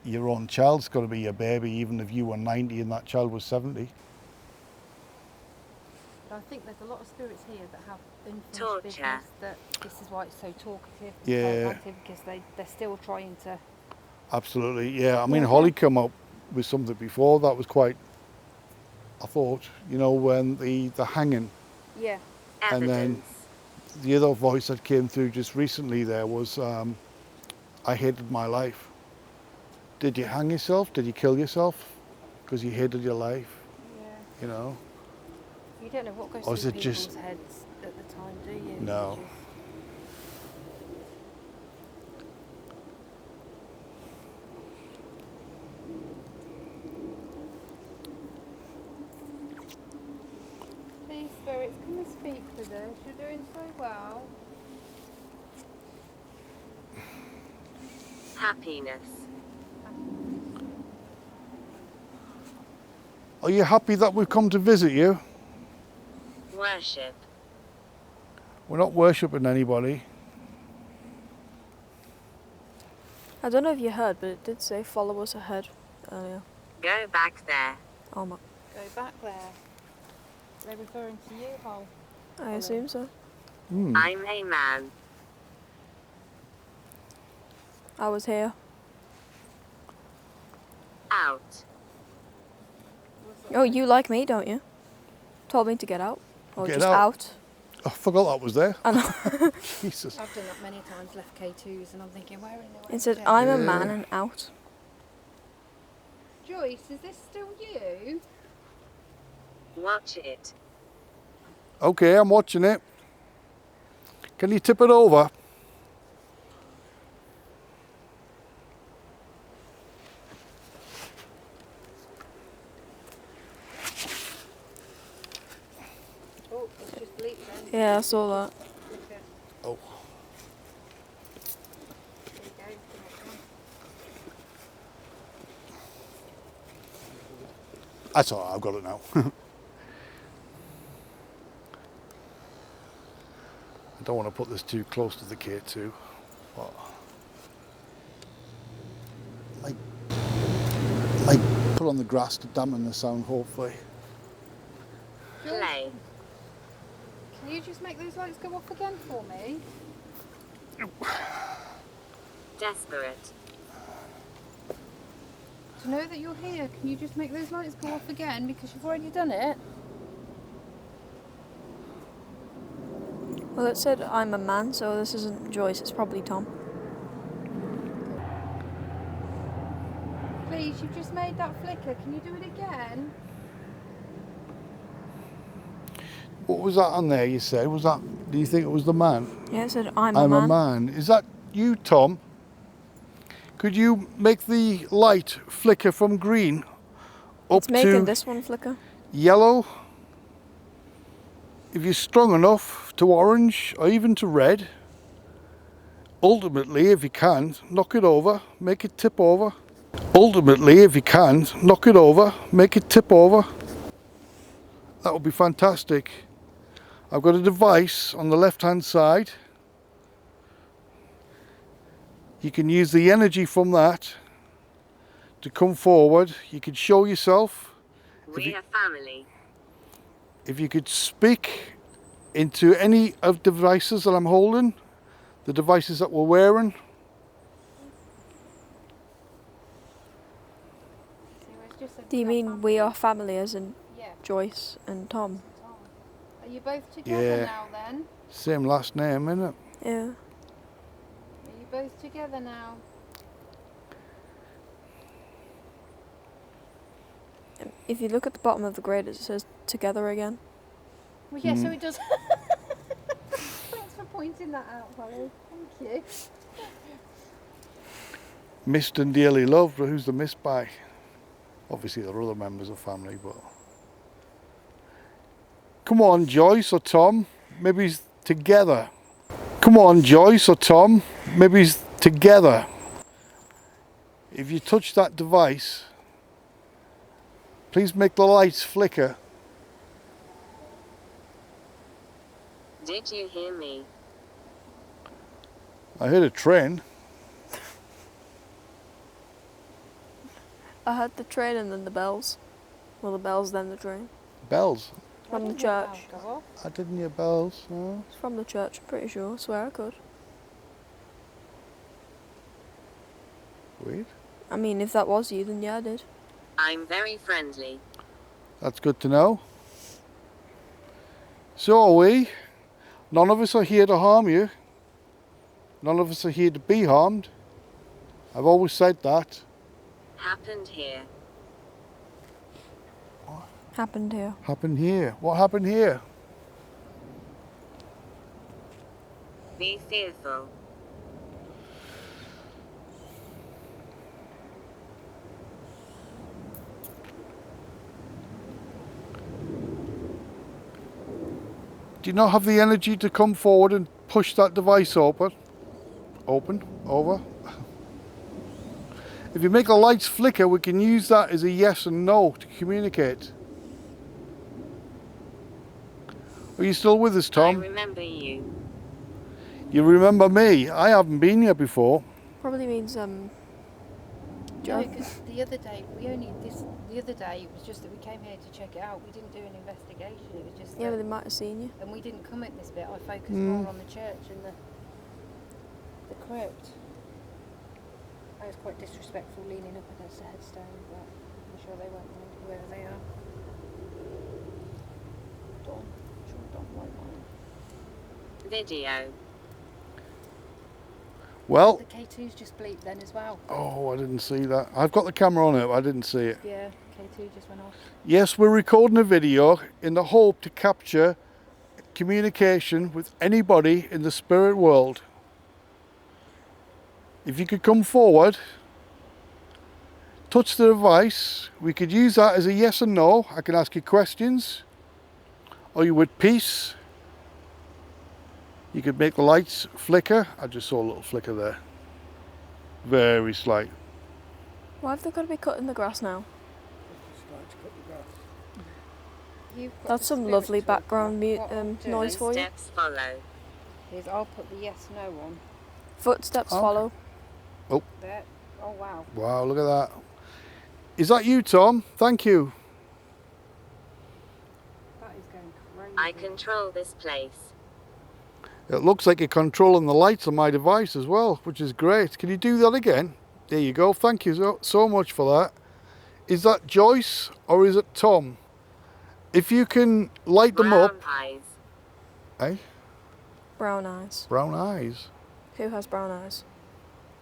your own child's got to be your baby, even if you were 90 and that child was 70. But I think there's a lot of spirits here that have unfinished Torture. business, that this is why it's so talkative, Yeah. so active, because they're still trying to... Absolutely, yeah. I mean, Yeah. Holly came up with something before that was quite, I thought, you know, when the hanging. Yeah. And then Evidence. the other voice that came through just recently there was, I hated my life. Did you hang yourself? Did you kill yourself? Because you hated your life, Yeah. you know? You don't know what goes Or is through it people's just- heads at the time, do you? No. Please, spirits, come and speak with us. You're doing so well. Happiness. Are you happy that we've come to visit you? Worship. We're not worshipping anybody. I don't know if you heard, but it did say follow us ahead earlier. Go back there. Oh my. Go back there. They're referring to you, Hol. I assume so. I'm a man. I was here. Out. Oh, you like me, don't you? Told me to get out. Or Get just out. out. I forgot that was there. I know. Jesus. I've done that many times, left K2s, and I'm thinking, where in the world It said, is I'm a Yeah. man and out. Joyce, is this still you? Watch it. Okay, I'm watching it. Can you tip it over? Oh, it's just bleeped then. Yeah, I saw that. Okay, Oh, there you go. that's all right, I've got it now. I don't want to put this too close to the K2, but like put on the grass to dampen the sound, hopefully. Play. Can you just make those lights go off again for me? Desperate. To know that you're here, can you just make those lights go off again, because you've already done it? Well, it said I'm a man, so this isn't Joyce, it's probably Tom. Please, you've just made that flicker. Can you do it again? What was that on there you said? Was that, do you think it was the man? Yeah, it said I'm I'm a a man. man. Is that you, Tom? Could you make the light flicker from green up It's making to this one flicker. yellow? If you're strong enough, to orange or even to red. Ultimately, if you can, knock it over, make it tip over. Ultimately, if you can, knock it over, make it tip over. That would be fantastic. I've got a device on the left hand side. You can use the energy from that to come forward. You can show yourself. We are family. If you could speak into any of the devices that I'm holding, the devices that we're wearing. See, it's just a Do you black mean band. we are family as in Yeah. Joyce and Tom? Are you both together Yeah. now then? Same last name, innit? Yeah. Are you both together now? If you look at the bottom of the grid, it says together again. Well, yeah, so it does. Thanks for pointing that out, Holly. Thank you. Missed and dearly loved, but who's the missed by? Obviously there are other members of family, but... Come on, Joyce or Tom, maybe it's together. Come on, Joyce or Tom, maybe it's together. If you touch that device, please make the lights flicker. Did you hear me? I heard a train. I heard the train and then the bells. Well, the bells, then the train. Bells. From the I didn't hear church. bells go off. I didn't hear bells. No. It's from the church, I'm pretty sure. I swear I could. Weird. I mean, if that was you, then yeah, I did. I'm very friendly. That's good to know. So are we. None of us are here to harm you. None of us are here to be harmed. I've always said that. Happened here. Happened here. Happened here. What happened here? Be fearful. Do you not have the energy to come forward and push that device open? Over. If you make the lights flicker, we can use that as a yes and no to communicate. Are you still with us, I Tom? remember you. You remember me? I haven't been here before. Probably means, No, Joe. because the other day it was just that we came here to check it out. We didn't do an investigation. It was just Yeah, but that, they might have seen you. and we didn't come at this bit. I focused more on the church and the crypt. I was quite disrespectful, leaning up against the headstone, but I'm sure they won't mind whoever they are. Dawn, I'm sure Dawn won't mind. Video. Well, The K2's just bleeped then as well. oh, I didn't see that. I've got the camera on it, but I didn't see it. Yeah, K2 just went off. Yes, we're recording a video in the hope to capture communication with anybody in the spirit world. If you could come forward, touch the device, we could use that as a yes and no. I can ask you questions. Are you at peace? You could make the lights flicker. I just saw a little flicker there. Very slight. Why have they got to be cutting the grass now? You've got That's the some lovely spiritual background what I'll do noise for you. Steps follow. is I'll put the yes no on Footsteps Oh. follow. there. Oh wow. Wow, look at that. Is that you, Tom? Thank you. That is going crazy. I control this place. It looks like you're controlling the lights on my device as well, which is great. Can you do that again? There you go. Thank you so much for that. Is that Joyce or is it Tom? If you can light them up. Brown eyes. Eh? Brown eyes. Brown eyes. Who has brown eyes?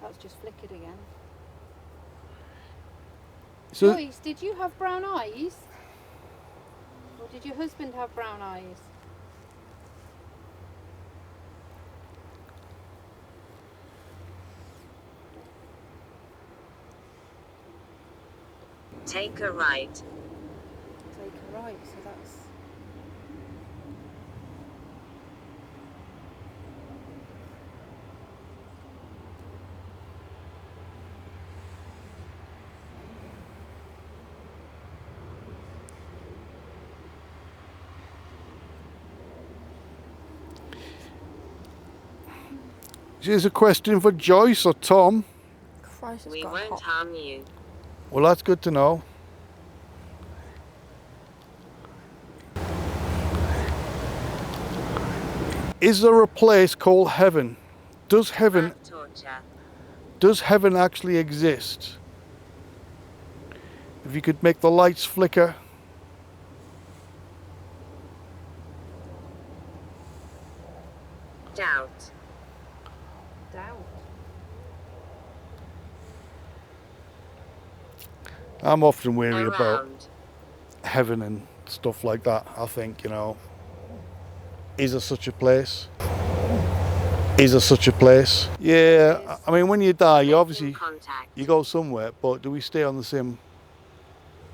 That's just flickered again. So, Joyce, did you have brown eyes? Or did your husband have brown eyes? Take a right. Take a right, so that's... here's a question for Joyce or Tom. Christ, it's We gone won't hot. harm you. Well, that's good to know. Is there a place called heaven? Does heaven Back torture. actually exist? If you could make the lights flicker. Doubt. Doubt. I'm often weary about Around. heaven and stuff like that. I think, is there such a place? Is there such a place? Yeah, I mean, when you die, you obviously, Making contact. you go somewhere, but do we stay on the same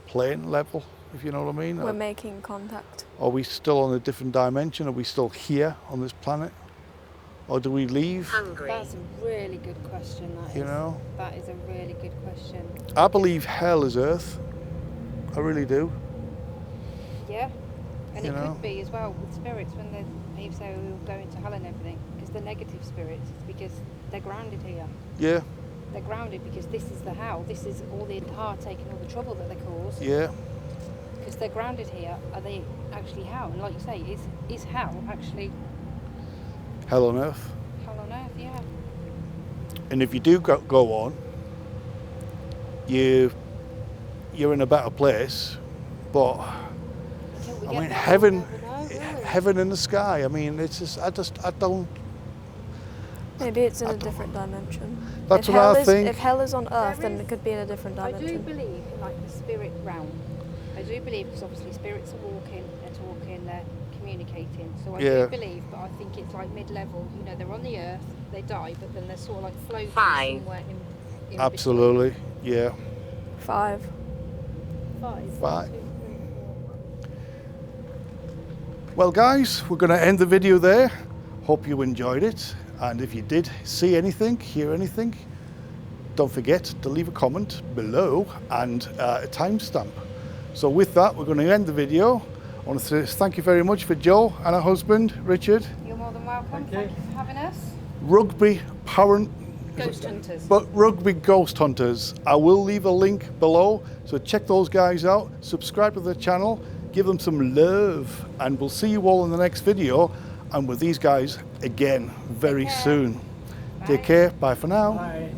plane level, if you know what I mean? We're making contact. Are we still on a different dimension? Are we still here on this planet? or do we leave? Hungry. That's a really good question. You know, that is a really good question. I believe hell is earth. I really do. Yeah, and You it know? could be as well with spirits when they say we'll go into hell and everything, because the negative spirits, because they're grounded here. Yeah, They're grounded because this is the hell. This is all the heartache and all the trouble that they cause. yeah. Because they're grounded here, are they actually hell? And like you say, is hell actually Hell on earth. hell on earth? Yeah. And if you do go on, you're in a better place. But Until we I get mean, there, heaven, we'll never know, will we? heaven in the sky. I mean, it's just I don't. Maybe it's in a different dimension. That's if what hell I is, think. If hell is on Earth, then is- it could be in a different I do dimension. believe in like the spirit realm. I do believe because obviously spirits are walking, they're talking, they're communicating. So I Yeah. do believe, but I think it's like mid-level. You know, they're on the earth, they die, but then they're sort of like floating 5. somewhere in Absolutely, yeah. 5. between. 5. Five. 1, 2, 3, 4. Well, guys, we're going to end the video there. Hope you enjoyed it. And if you did see anything, hear anything, don't forget to leave a comment below and a timestamp. So with that, we're going to end the video. I want to say thank you very much for Jo and her husband, Richard. You're more than welcome. Thank you. Thank you for having us. Rugby Ghost hunters. But Rugby Ghost Hunters. I will leave a link below, so check those guys out. Subscribe to the channel, give them some love, and we'll see you all in the next video. And with these guys again very Take care. soon. Bye. Take care. Bye for now. Bye.